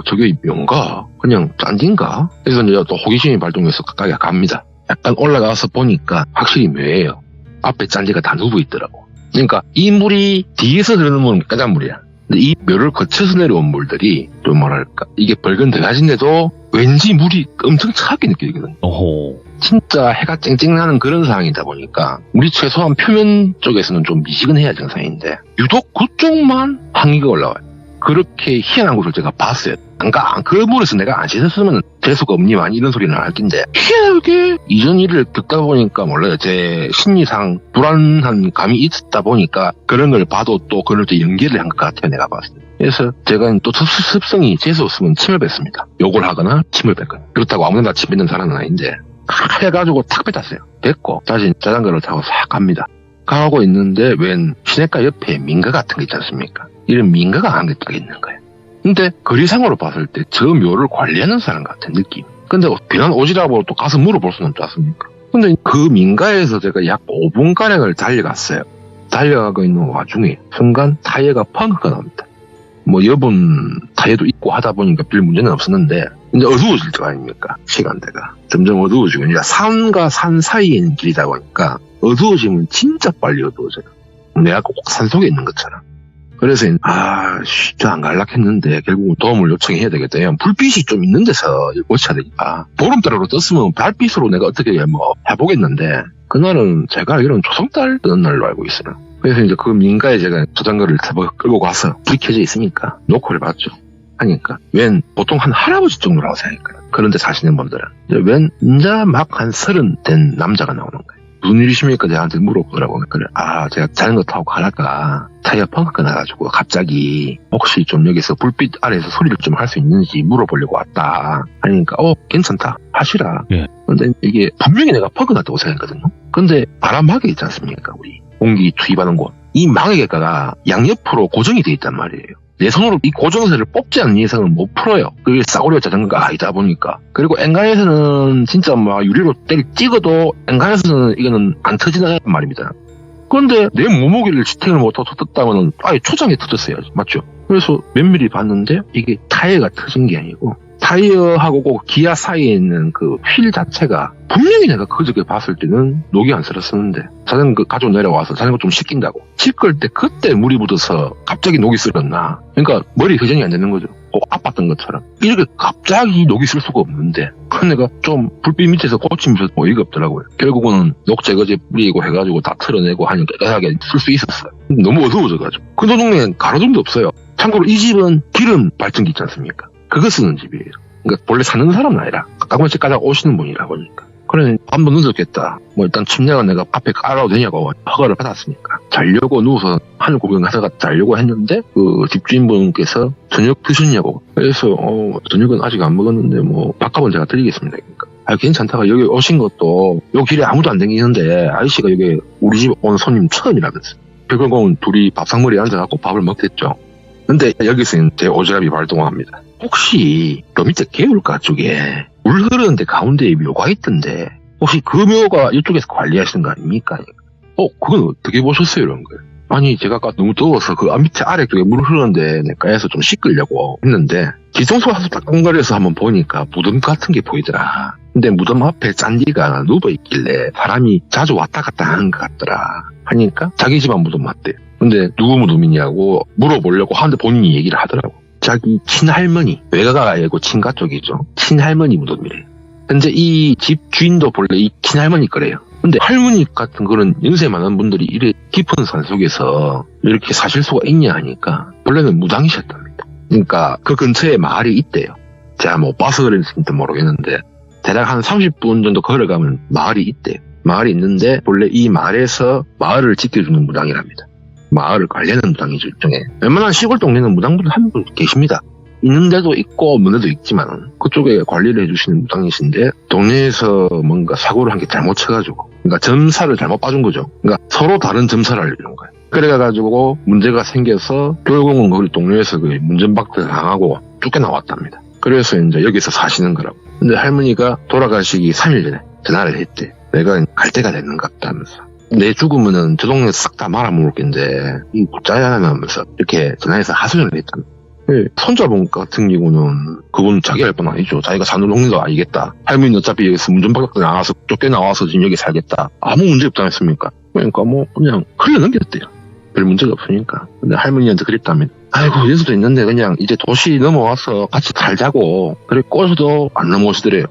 S2: 저게 묘인가? 그냥 짠디인가? 그래서 이제 또 호기심이 발동해서 가까이 갑니다. 약간 올라가서 보니까 확실히 묘예요. 앞에 짠디가 다 누워 있더라고. 그러니까 이 물이 뒤에서 흐르는 물은 깨끗한 물이야. 근데 이 묘를 거쳐서 내려온 물들이 좀 뭐랄까 이게 벌건 들어가진데도 왠지 물이 엄청 차갑게 느껴지거든.
S1: 어호.
S2: 진짜 해가 쨍쨍나는 그런 상황이다 보니까 우리 최소한 표면 쪽에서는 좀 미지근해야 정상인데 유독 그쪽만 항기가 올라와요. 그렇게 희한한 것을 제가 봤어요. 그러니까 그 물에서 내가 안 씻었으면 재수가 없니만 이런 소리는 할 텐데 희한하게 이전 일을 듣다 보니까 몰라요. 제 심리상 불안한 감이 있었다 보니까 그런 걸 봐도 또 그걸 또 연계를 한 것 같아요. 내가 봤을 때. 그래서 제가 또 습성이 재수 없으면 침을 뱉습니다. 욕을 하거나 침을 뱉거나. 그렇다고 아무나 침 뱉는 사람은 아닌데 해가지고 탁 뱉었어요. 뱉고 다시 자전거를 타고 싹 갑니다. 가고 있는데 웬 시내가 옆에 민가 같은 게 있지 않습니까? 이런 민가가 한 게 딱 있는 거예요. 근데 거리상으로 봤을 때 저 묘를 관리하는 사람 같은 느낌. 근데 비난 오지라고 또 가서 물어볼 수는 없지 않습니까? 근데 그 민가에서 제가 약 5분가량을 달려갔어요. 달려가고 있는 와중에 순간 타이어가 펑크가 납니다. 뭐 여분 타이어도 있고 하다 보니까 별 문제는 없었는데 이제 어두워질 거 아닙니까? 시간대가 점점 어두워지고 이제 산과 산 사이에 있는 길이다 보니까 어두워지면 진짜 빨리 어두워져요. 내가 꼭 산 속에 있는 것처럼. 그래서 진짜 안 갈락했는데 결국은 도움을 요청해야 되겠다. 불빛이 좀 있는 데서 고쳐야 되니까. 보름달으로 떴으면 달빛으로 내가 어떻게 해보겠는데 그날은 제가 알기로는 조성달 뜨는 날로 알고 있어요. 그래서 이제 그 민가에 제가 자전거를 끌고 가서 불이 켜져 있으니까 노크를 봤죠. 하니까 웬 보통 한 할아버지 정도라고 생각해요. 그런데 사시는 분들은 웬 이제 막 한 30 된 남자가 나오는 거예요. 무슨 일이십니까? 저한테 물어보더라고요. 그래, 제가 자전거 타고 가다가 타이어 펑크가 나가지고 갑자기 혹시 좀 여기서 불빛 아래에서 소리를 좀 할 수 있는지 물어보려고 왔다. 하니까 괜찮다. 하시라.
S1: 예.
S2: 근데 이게 분명히 내가 펑크 났다고 생각했거든요. 근데 바람막이 있지 않습니까? 우리 공기 투입하는 곳. 이 망의계가가 양옆으로 고정이 돼 있단 말이에요. 내 손으로 이 고정세를 뽑지 않는 이상은 못 풀어요. 그게 싸구려 자전거가 아니다 보니까. 그리고 엔간에서는 진짜 막 유리로 찍어도 엔간에서는 이거는 안 터지는 말입니다. 그런데 내 몸무게를 지탱을 못하고 터졌다면 아예 초장에 터졌어야지. 맞죠? 그래서 면밀히 봤는데 이게 타이어가 터진 게 아니고 타이어하고 그 기아 사이에 있는 그 휠 자체가 분명히 내가 그저께 봤을 때는 녹이 안 쓸었었는데 자전거 가지고 내려와서 자전거 좀 씻긴다고 씻을 때 그때 물이 묻어서 갑자기 녹이 쓸었나. 그러니까 머리 회전이 안 되는 거죠. 꼭 아팠던 것처럼. 이렇게 갑자기 녹이 쓸 수가 없는데 그 내가 좀 불빛 밑에서 고치면서 어이가 없더라고요. 결국은 녹 제거제 뿌리고 해가지고 다 털어내고 하니까 깨끗하게 쓸 수 있었어요. 너무 어두워져가지고. 그 동네엔 가로등도 없어요. 참고로 이 집은 기름 발전기 있지 않습니까? 그거 쓰는 집이에요. 그러니까 원래 사는 사람은 아니라 가끔씩 가다가 오시는 분이라 보니까. 그래 한번 늦었겠다. 뭐 일단 침대가 내가 앞에 깔아도 되냐고 허가를 받았으니까 자려고 누워서 하늘 구경하다가 자려고 했는데 그 집주인분께서 저녁 드셨냐고. 그래서 저녁은 아직 안 먹었는데 뭐 밥값은 제가 드리겠습니다. 그러니까 괜찮다가 여기 오신 것도 요 길에 아무도 안 다니는데 아저씨가 여기 우리 집 온 손님 처음이라면서. 결국은 둘이 밥상머리에 앉아갖고 밥을 먹겠죠. 근데 여기서 제 오지랖이 발동합니다. 혹시 요 밑에 개울가 쪽에 물 흐르는데 가운데에 묘가 있던데 혹시 그 묘가 이쪽에서 관리하시는 거 아닙니까? 그건 어떻게 보셨어요? 이런 거예요. 아니 제가 아까 너무 더워서 그 밑에 아래쪽에 물 흐르는데 내가에서 좀 씻으려고 했는데 뒤통수 와서 따끔거려서 한번 보니까 무덤 같은 게 보이더라. 근데 무덤 앞에 잔디가 누워있길래 사람이 자주 왔다 갔다 하는 것 같더라 하니까 자기 집안 무덤 맞대요. 근데 누구 무덤이냐고 물어보려고 하는데 본인이 얘기를 하더라고. 자기 친할머니, 외가가 아니고 친가 쪽이죠. 친할머니 무덤이래요. 근데 이 집 주인도 본래 이 친할머니 거래요. 근데 할머니 같은 그런 연세 많은 분들이 이래 깊은 산속에서 이렇게 사실 수가 있냐 하니까 원래는 무당이셨답니다. 그러니까 그 근처에 마을이 있대요. 제가 못 봐서 그랬을지 모르겠는데 대략 한 30분 정도 걸어가면 마을이 있대요. 마을이 있는데 본래 이 마을에서 마을을 지켜주는 무당이랍니다. 마을을 관리하는 무당이죠, 일종의. 웬만한 시골 동네는 무당분들 한 분 계십니다. 있는 데도 있고 없는 데도 있지만 그쪽에 관리를 해주시는 무당이신데 동네에서 뭔가 사고를 한 게 잘못 쳐가지고 그러니까 점사를 잘못 빠준 거죠. 그러니까 서로 다른 점사를 알려주는 거예요. 그래가지고 문제가 생겨서 결국은 거기 동네에서 그 문전박대 당하고 쫓겨나왔답니다. 그래서 이제 여기서 사시는 거라고. 근데 할머니가 돌아가시기 3일 전에 전화를 했대. 내가 갈 때가 됐는갑다 하면서. 내 죽으면은 저 동네 싹 다 말아먹을 겐데 이 묻자야 하면서 이렇게 전화해서 하소연을 했답니다. 손자분 같은 경우는 그분 자기 할 뻔 아니죠. 자기가 사는 동네도 아니겠다. 할머니는 어차피 여기서 문전박대 나와서 쫓겨나와서 지금 여기 살겠다. 아무 문제 없지 않습니까? 그러니까 뭐 그냥 흘려 넘겼대요. 별 문제가 없으니까. 근데 할머니한테 그랬답니다. 아이고 연수도 있는데 그냥 이제 도시 넘어와서 같이 살자고. 그래 꼬셔도 안 넘어오시더래요.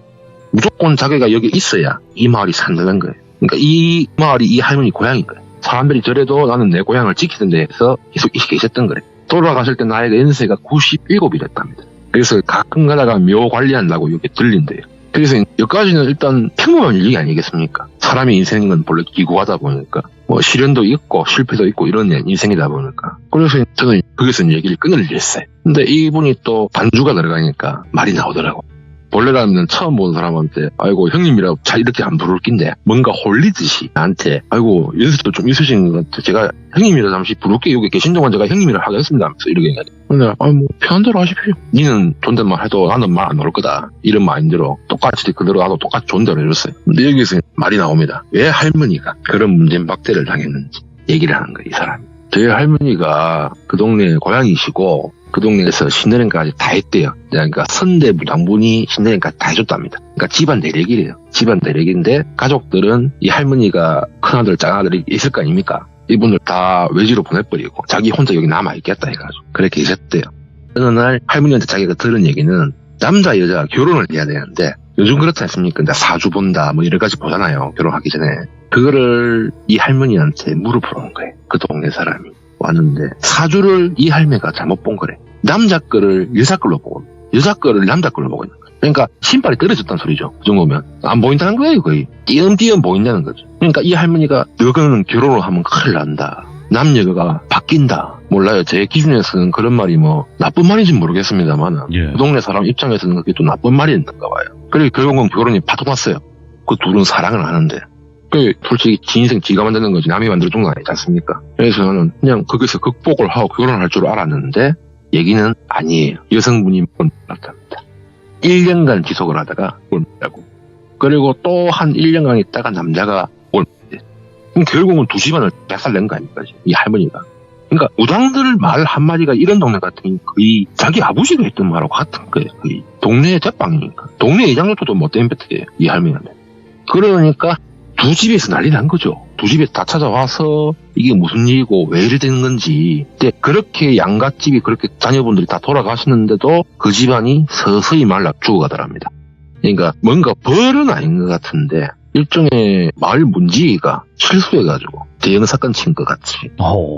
S2: 무조건 자기가 여기 있어야 이 마을이 산다는 거예요. 그러니까 이 마을이 이 할머니 고향인 거예요. 사람들이 저래도 나는 내 고향을 지키던 데에서 계속 있었던 거래. 돌아가실 때 나이가 연세가 97이랬답니다. 그래서 가끔 가다가 묘 관리한다고 여기 들린대요. 그래서 여기까지는 일단 평범한 일이 아니겠습니까? 사람의 인생은 본래 기구하다 보니까 뭐 시련도 있고 실패도 있고 이런 인생이다 보니까 그래서 저는 거기서 얘기를 끊으려 했어요. 근데 이분이 또 반주가 들어가니까 말이 나오더라고. 본래라면 처음 본 사람한테 아이고 형님이라고 잘 이렇게 안 부를 낀데 뭔가 홀리듯이 나한테 아이고 연습도 좀 있으신 것 같아. 제가 형님이라 잠시 부를게 여기 계신 동안 제가 형님이라 하겠습니다 하면서 이렇게 얘기하죠. 근데 뭐 편한 대로 하십시오. 니는 존댓말 해도 나는 말 안 나올 거다. 이런 마인드로 똑같이 그대로 나도 똑같이 존댓말 해줬어요. 근데 여기서 말이 나옵니다. 왜 할머니가 그런 문전박대를 당했는지 얘기를 하는 거예요. 이 사람이. 저희 할머니가 그 동네 고향이시고 그 동네에서 신내림까지 다 했대요. 그러니까 선대 무당분이 신내림까지 다 해줬답니다. 그러니까 집안 내력이래요. 집안 내력인데 가족들은 이 할머니가 큰아들 작아들이 있을 거 아닙니까? 이분들 다 외지로 보내버리고 자기 혼자 여기 남아있겠다 해가지고 그렇게 있었대요. 어느 날 할머니한테 자기가 들은 얘기는 남자 여자 결혼을 해야 되는데 요즘 그렇지 않습니까? 이제 사주 본다 뭐 여러 가지 보잖아요. 결혼하기 전에. 그거를 이 할머니한테 물어보는 거예요. 그 동네 사람이. 왔는데 사주를 이 할매가 잘못 본 거래. 남자 거를 여자 걸로 보고 여자 거를 남자 걸로 보고 있는 거예요. 그러니까 신발이 떨어졌다는 소리죠. 그 정도면 안 보인다는 거예요. 거의 띄엄띄엄 보인다는 거죠. 그러니까 이 할머니가 너는 결혼을 하면 큰일 난다. 남녀가 바뀐다. 몰라요. 제 기준에서는 그런 말이 뭐 나쁜 말인지는 모르겠습니다만 그 동네 사람 입장에서는 그게 또 나쁜 말이었는가 봐요. 그리고 결국은 결혼이 파토 났어요. 그 둘은 사랑을 하는데 솔직히 지 인생 지가 만드는 거지 남이 만들어준 거 아니지 않습니까? 그래서 나는 그냥 거기서 극복을 하고 결혼할 줄 알았는데 얘기는 아니에요. 여성분이 몰랐답니다. 1년간 지속을 하다가 몰랐고 그리고 또 한 1년간 있다가 남자가 몰랐대. 결국은 두 집안을 백살낸 거 아닙니까? 이 할머니가. 그러니까 무당들 말 한마디가 이런 동네 같으니 거의 자기 아버지가 했던 말하고 같은 거예요. 거의 동네 대빵이니까. 동네 이장조차도 못된 배트예요. 이 할머니한테. 그러니까 두 집에서 난리 난 거죠. 두 집에 다 찾아와서 이게 무슨 일이고 왜 이래 된 건지. 근데 그렇게 양갓집이 그렇게 자녀분들이 다 돌아가시는데도 그 집안이 서서히 말라 죽어가더랍니다. 그러니까 뭔가 벌은 아닌 것 같은데 일종의 마을 문지기가 실수해가지고 대형 사건 친 것 같이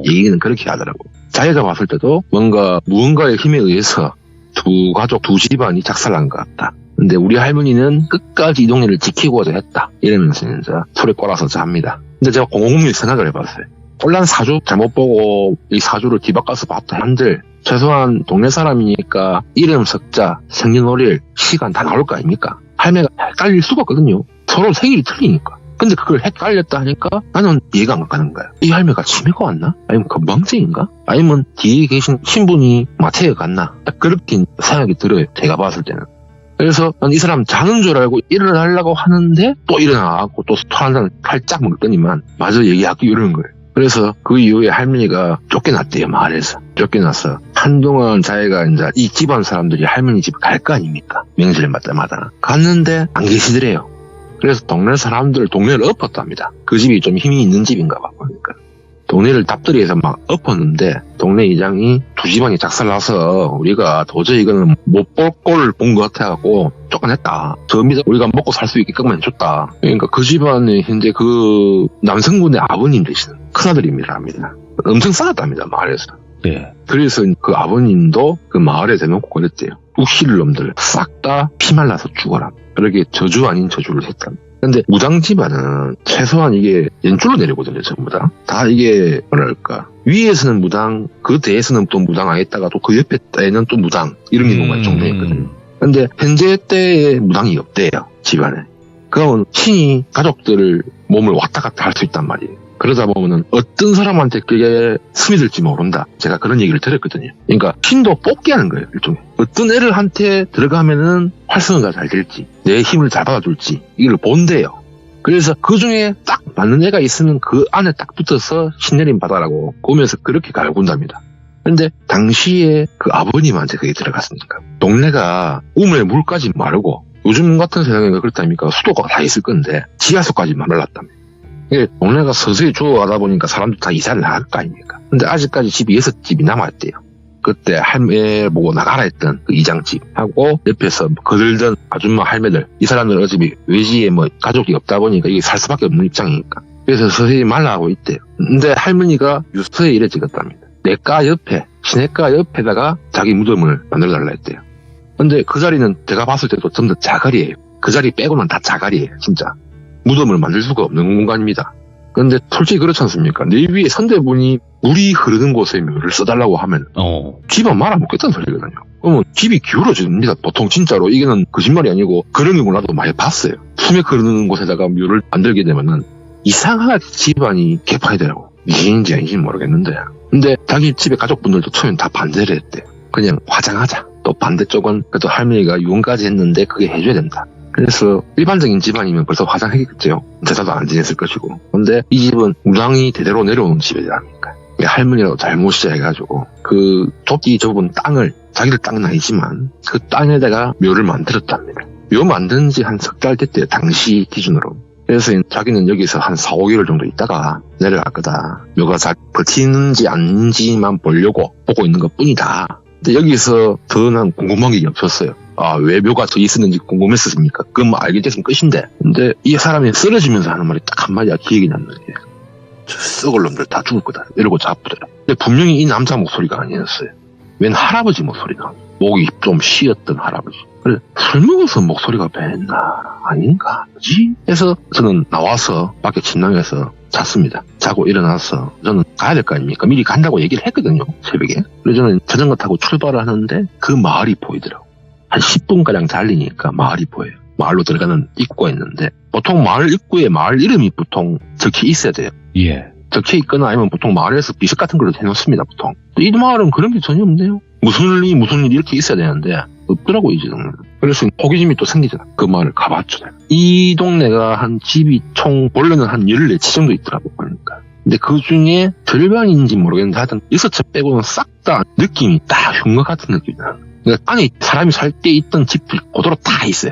S2: 얘기는 그렇게 하더라고. 자기가 봤을 때도 무언가의 힘에 의해서 두 가족 두 집안이 작살난 것 같다. 근데 우리 할머니는 끝까지 이 동네를 지키고자 했다. 이러면서 이제 소리 꼬라서 잡니다. 근데 제가 곰곰이 생각을 해봤어요. 혼란 사주 잘못 보고 이 사주를 뒤바꿔서 봤다 한들 최소한 동네 사람이니까 이름 석자, 생년월일, 시간 다 나올 거 아닙니까? 할매가 헷갈릴 수가 없거든요. 서로 생일이 틀리니까. 근데 그걸 헷갈렸다 하니까 나는 이해가 안 가는 거야. 이 할매가 치매가 왔나? 아니면 건망증인가? 아니면 뒤에 계신 신분이 마태에 갔나? 딱 그렇게 생각이 들어요. 제가 봤을 때는. 그래서 난 이 사람 자는 줄 알고 일어나려고 하는데 또 일어나고 또 토한 잔 살짝 먹더니만 마저 얘기하기 이러는 거예요. 그래서 그 이후에 할머니가 쫓겨났대요. 마을에서. 쫓겨나서 한동안 자기가 이제 이 집안 사람들이 할머니 집 갈 거 아닙니까? 명절마다. 갔는데 안 계시더래요. 그래서 동네 사람들 동네를 엎었답니다. 그 집이 좀 힘이 있는 집인가 봐 보니까. 동네를 답들이해서 막 엎었는데 동네 이장이 두 집안이 작살나서 우리가 도저히 이거는 못 볼 꼴을 본 것 같아갖고 쫓아냈다. 저 밑에 우리가 먹고 살 수 있게끔 해줬다. 그러니까 그 집안에 현재 그 남성분의 아버님 되시는 큰아들입니다. 엄청 싸웠답니다. 마을에서.
S1: 네.
S2: 그래서 그 아버님도 그 마을에 대놓고 그랬대요. 욱실 놈들 싹 다 피말라서 죽어라. 그렇게 저주 아닌 저주를 했다. 근데 무당 집안은 최소한 이게 연줄로 내려오거든요. 전부 다. 다 이게 뭐랄까 위에서는 무당, 그 대에서는 또 무당 하겠다가 또 그 옆에 때는 또 무당 이런 경우가 종종 있거든요. 근데 현재 때에 무당이 없대요. 집안에. 그러면 신이 가족들을 몸을 왔다 갔다 할 수 있단 말이에요. 그러다 보면은 어떤 사람한테 그게 스며들지 모른다. 제가 그런 얘기를 들었거든요. 그러니까 신도 뽑기 하는 거예요. 일종의. 어떤 애들한테 들어가면은 활성화가 잘 될지, 내 힘을 잘 받아줄지 이걸 본대요. 그래서 그 중에 딱 맞는 애가 있으면 그 안에 딱 붙어서 신내림 받아라고 보면서 그렇게 갈군답니다. 근데 당시에 그 아버님한테 그게 들어갔으니까 동네가 우물에 물까지 마르고 요즘 같은 세상에 그렇다니까 수도가 다 있을 건데 지하수까지 말랐답니다. 이게 동네가 서서히 죽어가다 보니까 사람들 다 이사를 나갈 거 아닙니까? 근데 아직까지 집이 6집이 남아있대요. 그때 할매 보고 나가라 했던 그 이장집하고 옆에서 거들던 아줌마 할매들, 이 사람들은 어차피 외지에 뭐 가족이 없다 보니까 이게 살 수밖에 없는 입장이니까. 그래서 서서히 말라가고 있대요. 근데 할머니가 유서에 이래 찍었답니다. 내과 옆에, 시내과 옆에다가 자기 무덤을 만들어달라 했대요. 근데 그 자리는 제가 봤을 때도 전부 다 자갈이에요. 그 자리 빼고는 다 자갈이에요, 진짜. 무덤을 만들 수가 없는 공간입니다. 근데 솔직히 그렇지 않습니까? 내 위에 선대분이 물이 흐르는 곳에 묘를 써달라고 하면 집안 말아먹겠다는 소리거든요. 그러면 집이 기울어집니다. 보통 진짜로 이게는 거짓말이 아니고 그런 경우 나도 많이 봤어요. 수맥 흐르는 곳에다가 묘를 만들게 되면은 이상하게 집안이 개파이더라고. 미신인지 아닌지 모르겠는데. 근데 자기 집에 가족분들도 처음엔 다 반대를 했대. 그냥 화장하자. 또 반대쪽은 그래도 할머니가 유언까지 했는데 그게 해줘야 된다. 그래서 일반적인 집안이면 벌써 화장했겠죠. 제사도 안 지냈을 것이고. 근데 이 집은 무당이 대대로 내려오는 집이라니까. 할머니라도 잘못이야 해가지고 그 좁기 좁은 땅을, 자기들 땅은 아니지만 그 땅에다가 묘를 만들었답니다. 묘 만든 지 한 석 달 됐대요. 당시 기준으로. 그래서 자기는 여기서 한 4, 5개월 정도 있다가 내려갈 거다. 묘가 잘 버티는지 아닌지만 보려고 보고 있는 것 뿐이다. 근데 여기서 더 난 궁금한 게 없었어요. 왜 묘가 저 있었는지 궁금했었습니까? 그건 뭐 알게 됐으면 끝인데. 근데 이 사람이 쓰러지면서 하는 말이 딱 한마디가 기억이 남는 게, 저 썩을 놈들 다 죽을 거다. 이러고 자쁘더라. 근데 분명히 이 남자 목소리가 아니었어요. 웬 할아버지 목소리가. 목이 좀 쉬었던 할아버지. 그래, 술 먹어서 목소리가 뱉나? 아닌가? 뭐지? 해서 저는 나와서 밖에 침낭에서 잤습니다. 자고 일어나서 저는 가야 될 거 아닙니까? 미리 간다고 얘기를 했거든요. 새벽에. 그래서 저는 자전거 타고 출발을 하는데 그 마을이 보이더라고. 한 10분가량 달리니까 마을이 보여요. 마을로 들어가는 입구가 있는데 보통 마을 입구에 마을 이름이 보통 적혀 있어야 돼요.
S1: 예.
S2: 적혀 있거나 아니면 보통 마을에서 비석 같은 걸 해놓습니다. 보통. 이 마을은 그런 게 전혀 없네요. 무슨 일 이렇게 있어야 되는데 없더라고 이 동네는. 그래서 호기심이 또 생기잖아. 그 마을을 가봤죠. 이 동네가 한 집이 총 원래는 한 14채 정도 있더라고 보니까. 근데 그 중에 절반인지 모르겠는데 하여튼 6채 빼고는 싹 다 느낌이 딱 흉가 같은 느낌이야. 그러니까 안에 사람이 살 때 있던 집들 그대로 다 있어요.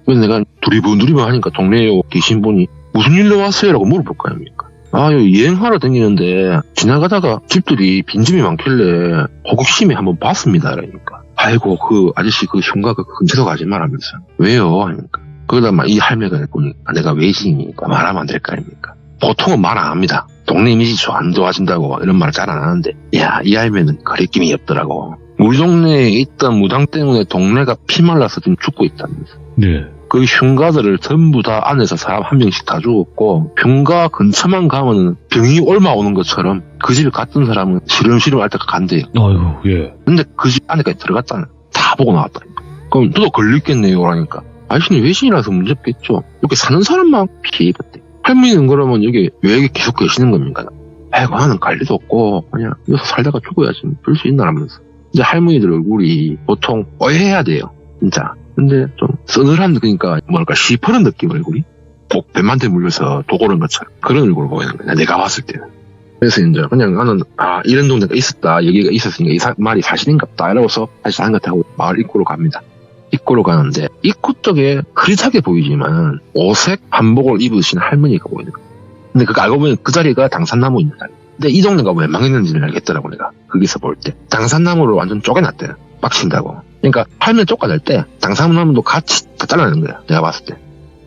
S2: 그래서 내가 두리번 하니까 동네에 계신 분이 무슨 일로 왔어요? 라고 물어볼 거 아닙니까? 여행하러 다니는데 지나가다가 집들이 빈집이 많길래 호기심에 한번 봤습니다. 그러니까 아이고 그 아저씨 그 흉가 그 근처로 가지 말라면서. 왜요? 하니까 그러다 막 이 할매가 보니까 내가 외지인이니까 말하면 안 될 거 아닙니까? 보통은 말 안 합니다. 동네 이미지 안 좋아진다고 이런 말 잘 안 하는데 이 할매는 거리낌이 없더라고. 우리 동네에 있던 무당 때문에 동네가 피말라서 지금 죽고 있다면서.
S1: 네.
S2: 그 흉가들을 전부 다 안에서 사람 한 명씩 다 죽었고 흉가 근처만 가면 병이 옮아오는 것처럼 그 집에 갔던 사람은 시름시름 할 때가 간대요.
S1: 아유, 예.
S2: 근데 그 집 안에까지 들어갔잖아. 다 보고 나왔다니까. 그럼 너도 걸렸겠네요. 그러니까 아저씨는 외신이라서 문제 없겠죠. 이렇게 사는 사람만 피해 입었대. 할머니는 그러면 여기 왜 여기 계속 계시는 겁니까? 아이고, 나는 관리도 없고 그냥 여기서 살다가 죽어야지 볼 수 있나 하면서. 이제 할머니들 얼굴이 보통 어해야 돼요, 진짜. 근데 좀 서늘한, 그러니까 뭐랄까 시퍼런 느낌 얼굴이 꼭 뱀한테 물려서 도고른 것처럼 그런 얼굴을 보이는 거야, 내가 봤을 때는. 그래서 이제 그냥 나는 이런 동네가 있었다, 여기가 있었으니까 이 말이 사실인갑다 이러고서 다시 자전거 타고 마을 입구로 갑니다. 입구로 가는데 입구 쪽에 흐릿하게 보이지만 오색 한복을 입으신 할머니가 보이는 거야. 근데 그거 알고 보면 그 자리가 당산나무입니다. 근데 이 동네가 왜 망했는지를 알겠더라고, 내가 거기서 볼 때. 당산나무를 완전 쪼개놨대, 빡친다고. 그러니까 할머니 쫓아낼 때 당산나무도 같이 다 잘라내는 거야, 내가 봤을 때.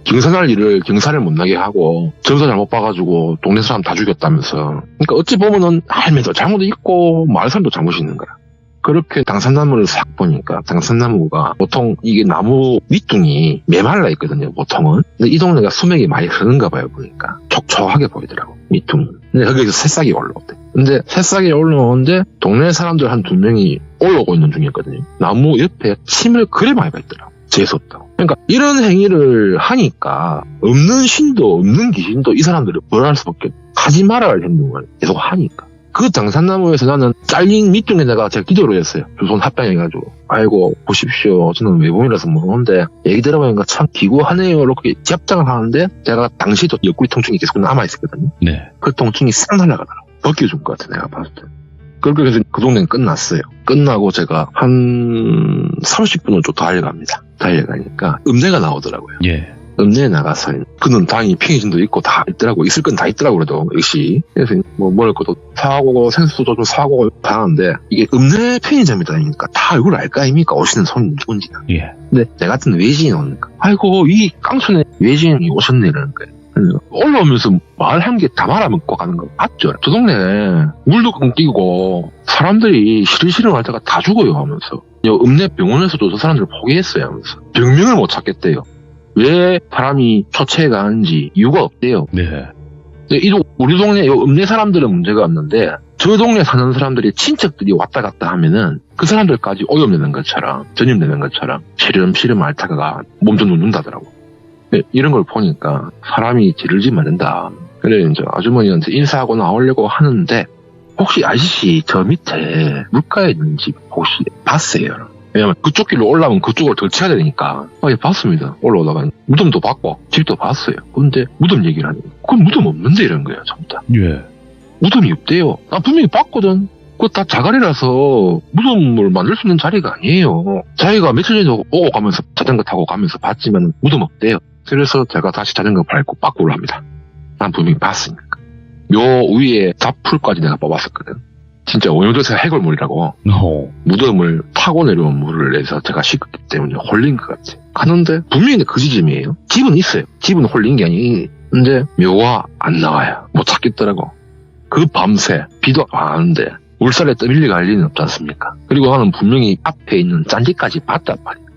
S2: 경선할 일을 경사를 못 나게 하고 점수 잘못 봐가지고 동네 사람 다 죽였다면서. 그러니까 어찌 보면은 할머니도 잘못이 있고 마을 사람도 잘못이 있는 거야. 그렇게 당산나무를 싹 보니까 당산나무가 보통 이게 나무 밑둥이 메말라 있거든요, 보통은. 근데 이 동네가 수맥이 많이 흐른가 봐요, 보니까. 촉촉하게 보이더라고, 밑둥이. 근데 거기서 새싹이 올라오대. 근데 새싹이 올라오는데 동네 사람들 한 2명이 올라오고 있는 중이었거든요. 나무 옆에 침을 그래 많이 뱉더라고, 재수없다고. 그러니까 이런 행위를 하니까 없는 신도 없는 귀신도 이 사람들을 벌할 수밖에, 하지 말아야 할 행동을 계속 하니까. 그 당산나무에서 나는 잘린 밑둥에다가 제가 기도를 했어요. 두 손 합당해가지고. 아이고, 보십시오. 저는 외봉이라서 모르는데 얘기 들어보니까 참 기구하네요. 이렇게 지압장을 하는데 제가 당시에도 옆구리 통증이 계속 남아있었거든요.
S1: 네.
S2: 그 통증이 싹 날아가더라고. 벗겨준 것 같아, 내가 봤을 때. 그렇게 해서 그 동네는 끝났어요. 끝나고 제가 한 30분을 좀 달려갑니다. 달려가니까 읍내가 나오더라고요.
S1: 예.
S2: 읍내에 나가서 그는 다행히 핑계진도 있고 다 있더라고. 있을 건 다 있더라고, 그래도 역시. 그래서 뭐 먹을 것도 사고 생수도 좀 사고 다 하는데 이게 읍내 편의점이다 보니까 다 얼굴 알 거 아닙니까? 오시는 손님 누군지는.
S1: 예.
S2: 근데 내 같은 외지인이 오니까 아이고, 이 깡촌에 외지인이 오셨네 이러는 거예요. 올라오면서 말 한 개 다 말아먹고 가는 거 봤죠? 저 동네 물도 끊기고 사람들이 시름시름 할 때가 다 죽어요 하면서. 읍내 병원에서도 저 사람들 포기했어요 하면서. 병명을 못 찾겠대요. 왜 사람이 초췌해 가는지 이유가 없대요.
S1: 네.
S2: 우리 동네 읍내 사람들은 문제가 없는데 저 동네 사는 사람들이 친척들이 왔다 갔다 하면은 그 사람들까지 오염되는 것처럼, 전염되는 것처럼 시름시름 앓다가 몸 좀 눕는다더라고. 이런 걸 보니까 사람이 죄를 지면 안 된다. 그래 이제 아주머니한테 인사하고 나오려고 하는데 혹시 아저씨 저 밑에 물가에 있는 집 혹시 봤어요? 왜냐면 그쪽 길로 올라오면 그쪽을 덜 쳐야 되니까. 예, 봤습니다. 올라오다가 무덤도 봤고 집도 봤어요. 근데 무덤 얘기를 하니 그건 무덤 없는데 이런 거예요, 전부 다.
S1: 예.
S2: 무덤이 없대요. 나 분명히 봤거든. 그거 다 자갈이라서 무덤을 만들 수 있는 자리가 아니에요. 자기가 며칠 전에 오고 가면서 자전거 타고 가면서 봤지만 무덤 없대요. 그래서 제가 다시 자전거 밟고 빠꾸를 합니다. 난 분명히 봤으니까. 요 위에 잡풀까지 내가 뽑았었거든. 진짜 원효도사 해골물이라고. 무덤을 타고 내려온 물을 내서 제가 씻었기 때문에 홀린 것 같아. 가는데 분명히 그 지점이에요. 집은 있어요. 집은 홀린 게 아니. 근데 묘가 안 나와요. 못 찾겠더라고. 그 밤새 비도 안 와는데 울살에 떠밀려 갈 리는 없지 않습니까? 그리고 나는 분명히 앞에 있는 짠디까지 봤단 말입니다.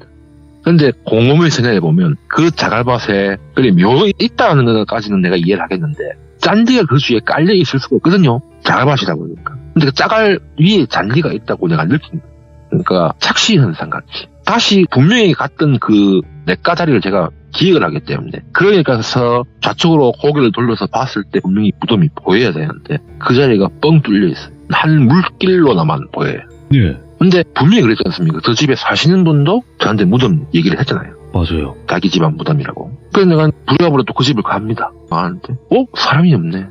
S2: 근데 곰곰이 생각해보면 그 자갈밭에 그래 묘가 있다는 것까지는 내가 이해를 하겠는데 짠디가 그 주위에 깔려 있을 수가 없거든요. 자갈밭이다 보니까. 근데 그 자갈 위에 잔디가 있다고 내가 느낀 거예요. 그러니까 착시 현상 같이. 다시 분명히 갔던 그 냇가 자리를 제가 기억을 하기 때문에 그러니까서 좌측으로 고개를 돌려서 봤을 때 분명히 무덤이 보여야 되는데 그 자리가 뻥 뚫려 있어요. 한 물길로나만 보여요.
S1: 예.
S2: 근데 분명히 그랬지 않습니까? 저 집에 사시는 분도 저한테 무덤 얘기를 했잖아요.
S1: 맞아요.
S2: 자기 집안 무덤이라고. 그래서 내가 부랴부랴 또 그 집을 갑니다. 나한테 사람이 없네.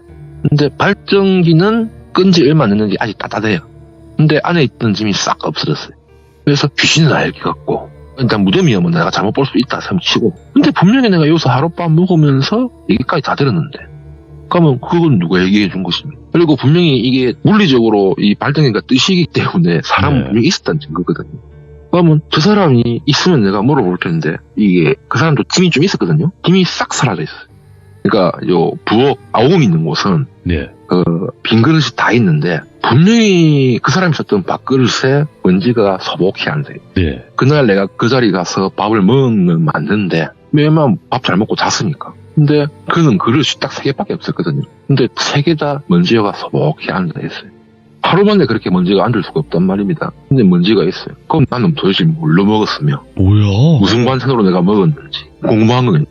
S2: 근데 발전기는 끈지 얼마 안 됐는지 아직 따뜻해요. 근데 안에 있던 짐이 싹 없어졌어요. 그래서 귀신은 알게 같고 일단 무덤이면 내가 잘못 볼 수 있다 삼치고. 근데 분명히 내가 여기서 하룻밤 먹으면서 얘기까지 다 들었는데 그러면 그건 누가 얘기해 준 것입니까? 그리고 분명히 이게 물리적으로 이 발전기가 뜨시기 때문에 사람은 분명히 있었다는 증거거든요. 그러면 저 사람이 있으면 내가 물어볼 텐데 이게 그 사람도 짐이 좀 있었거든요. 짐이 싹 사라져 있어요. 그러니까 요 부엌 아웅 있는 곳은
S1: 네.
S2: 빈 그릇이 다 있는데 분명히 그 사람이 썼던 밥그릇에 먼지가 소복히 앉아요.
S1: 네.
S2: 그날 내가 그 자리 가서 밥을 먹으면 맞는데 왜냐면 밥 잘 먹고 잤으니까. 근데 그는 그릇이 딱 3개밖에 없었거든요. 근데 3개 다 먼지가 소복히 앉아있어요. 하루 만에 그렇게 먼지가 앉을 수가 없단 말입니다. 근데 먼지가 있어요. 그럼 나는 도대체 뭘로 먹었으며
S1: 뭐야?
S2: 무슨 반찬으로 내가 먹었는지 궁금한 거예요.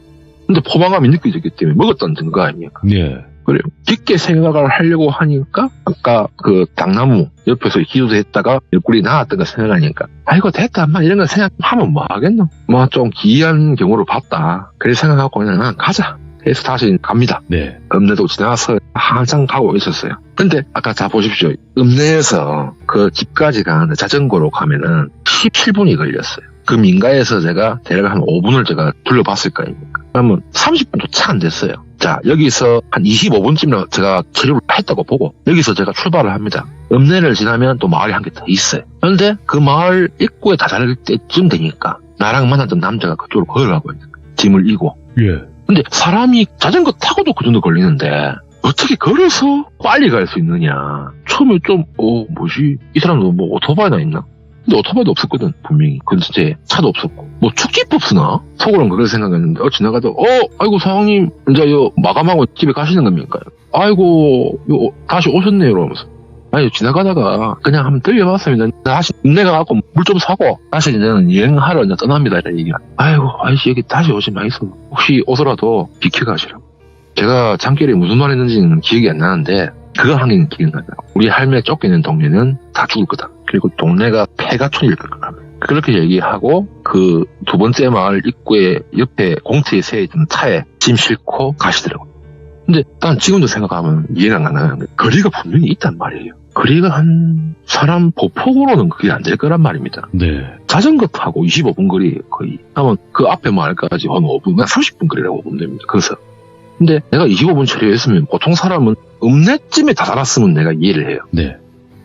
S2: 근데 포만감이 느껴졌기 때문에 먹었다는 증거 아닙니까?
S1: 예.
S2: 그래요. 깊게 생각을 하려고 하니까 아까 그 당나무 옆에서 기도도 했다가 옆구리 나왔던 거 생각하니까 아이고 됐다 막 이런 거 생각하면 뭐 하겠노? 뭐 좀 기이한 경우를 봤다. 그래 생각하고 그냥 가자. 해서 다시 갑니다.
S1: 네.
S2: 읍내도 지나서 한참 가고 있었어요. 근데 아까 자 보십시오. 읍내에서 그 집까지 가는 자전거로 가면은 17분이 걸렸어요. 그 민가에서 제가 대략 한 5분을 제가 둘러봤을 거 아닙니까? 그러면 30분도 차 안 됐어요. 자, 여기서 한 25분쯤이나 제가 체류를 했다고 보고 여기서 제가 출발을 합니다. 읍내를 지나면 또 마을이 한 개 더 있어요. 그런데 그 마을 입구에 다다를 때쯤 되니까 나랑 만났던 남자가 그쪽으로 걸어가고 있는 거예요. 짐을 이고.
S1: 예.
S2: 근데 사람이 자전거 타고도 그 정도 걸리는데 어떻게 걸어서 빨리 갈 수 있느냐. 처음에 좀 뭐지? 이 사람도 뭐 오토바이나 있나? 근데 오토바이도 없었거든 분명히. 근데 차도 없었고 뭐 축지법 쓰나? 속으로는 그렇게 생각했는데 지나가다 아이고 사장님 이제 요 마감하고 집에 가시는 겁니까? 아이고 요 다시 오셨네요 이러면서. 아니 지나가다가 그냥 한번 들려봤습니다. 다시 읍내가 갖고 물 좀 사고 다시 이제는 여행하러 이제 떠납니다. 이런 얘기가. 아이고 아저씨 여기 다시 오지 마이소. 혹시 오더라도 비켜가시라고. 제가 잠결에 무슨 말 했는지는 기억이 안 나는데 그거 한 개는 기억나요. 우리 할매 쫓기는 동네는 다 죽을 거다. 그리고 동네가 폐가촌일 거다. 그렇게 얘기하고 그 두 번째 마을 입구에 옆에 공터에 세워있던 차에 짐 싣고 가시더라고요. 근데 난 지금도 생각하면 이해가 안 가는 게 거리가 분명히 있단 말이에요. 거리가 한 사람 보폭으로는 그게 안 될 거란 말입니다.
S1: 네.
S2: 자전거 타고 25분 거리에요 거의. 하면 그 앞에 마을까지 한 5분, 30분 거리라고 보면 됩니다. 그래서 근데 내가 25분 처리했으면 보통 사람은 읍내쯤에 다 살았으면 내가 이해를 해요.
S1: 네.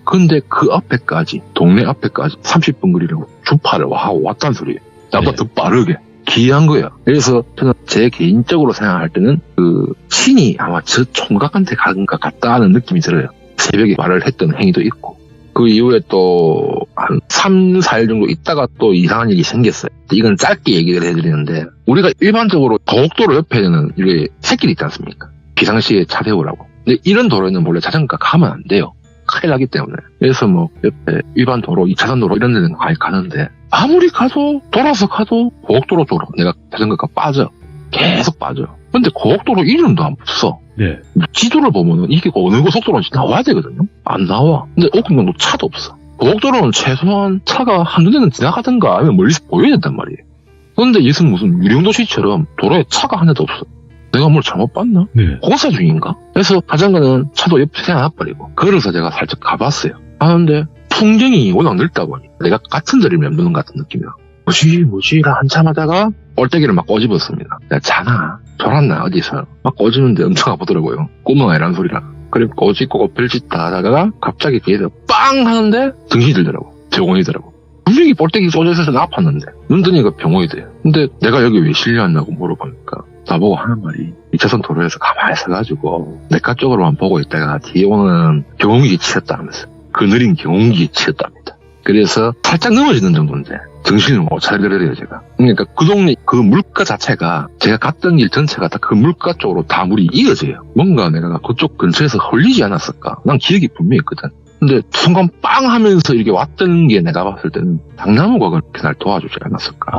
S2: 근데 그 앞에까지 동네 앞에까지 30분 거리라고 주파를 하고 왔단 소리예요. 나보다
S1: 네.
S2: 더 빠르게. 기이한 거야. 그래서 저는 제 개인적으로 생각할 때는 그 신이 아마 저 총각한테 간 것 같다는 느낌이 들어요. 새벽에 말을 했던 행위도 있고. 그 이후에 또 한 3, 4일 정도 있다가 또 이상한 일이 생겼어요. 이건 짧게 얘기를 해드리는데 우리가 일반적으로 고속도로 옆에는 이렇게 새길이 있지 않습니까? 비상시에 차 세우라고. 근데 이런 도로에는 원래 자전거가 가면 안 돼요. 큰일 나기 때문에. 그래서 뭐 옆에 일반 도로, 2차선 도로 이런 데는 가는데 아무리 가도 돌아서 가도 고속도로 쪽으로 내가 자전거가 빠져. 계속 빠져. 근데 고속도로 이름도 안 붙어.
S1: 네.
S2: 지도를 보면은 이게 어느 고속도로인지 나와야 되거든요. 안 나와. 근데 옥경도 차도 없어. 고속도로는 최소한 차가 한두 대는 지나가든가 아니면 멀리서 보여야 된단 말이에요. 그런데 이것은 무슨 유령도시처럼 도로에 차가 한 대도 없어. 내가 뭘 잘못 봤나?
S1: 네.
S2: 공사 중인가? 그래서 자전거는 차도 옆에 세워놔버리고 걸어서 제가 살짝 가봤어요. 근데 풍경이 워낙 넓다 보니 내가 같은 데를 맴도는 것 같은 느낌이야. 뭐지? 한참 하다가 얼때기를 막 꼬집었습니다. 내가 자나? 졸았나? 어디서? 막 꼬집는데 엄청 아프더라고요. 꼬멍이라는 소리라. 그리고 꼬집고 별짓다 하다가 갑자기 뒤에서 빵! 하는데 등신이 들더라고. 병원이더라고. 분명히 볼때기 쏘져 있어서 나 아팠는데 눈 뜨니까 병원이 돼요. 근데 내가 여기 왜 실려왔냐고 물어보니까 나보고 하는 말이 2차선 도로에서 가만히 서가지고 내가 쪽으로만 보고 있다가 뒤에 오는 경운기에 치였다 하면서 그 느린 경운기에 치였답니다. 그래서 살짝 넘어지는 정도인데 정신을 못 차리더래요 제가. 그러니까 그 동네 그 물가 자체가 제가 갔던 길 전체가 다 그 물가 쪽으로 다 물이 이어져요. 뭔가 내가 그쪽 근처에서 흘리지 않았을까? 난 기억이 분명히 있거든. 근데 순간 빵 하면서 이렇게 왔던 게 내가 봤을 때는 당나무가 그렇게 날 도와주지 않았을까?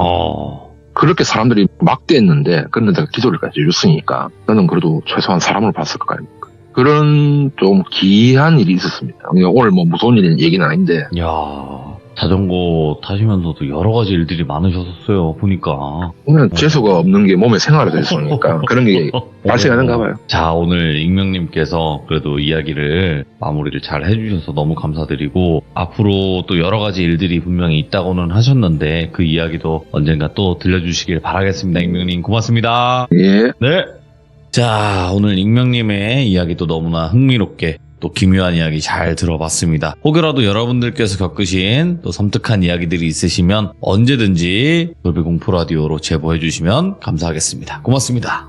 S2: 그렇게 사람들이 막대했는데 그런데 내가 기도를까지 해줬으니까 나는 그래도 최소한 사람을 봤을 거 아닙니까? 그런 좀 기이한 일이 있었습니다. 오늘 뭐 무서운 일 얘기는 아닌데.
S1: 야, 자전거 타시면서도 여러 가지 일들이 많으셨어요, 보니까.
S2: 그냥 재수가 없는 게 몸에 생활화돼 있으니까 그런 게 발생하는가 봐요.
S1: 자, 오늘 익명님께서 그래도 이야기를 마무리를 잘 해주셔서 너무 감사드리고 앞으로 또 여러 가지 일들이 분명히 있다고는 하셨는데 그 이야기도 언젠가 또 들려주시길 바라겠습니다. 익명님 고맙습니다.
S2: 예.
S1: 네. 자, 오늘 익명님의 이야기도 너무나 흥미롭게 또 기묘한 이야기 잘 들어봤습니다. 혹여라도 여러분들께서 겪으신 또 섬뜩한 이야기들이 있으시면 언제든지 돌비공포라디오로 제보해 주시면 감사하겠습니다. 고맙습니다.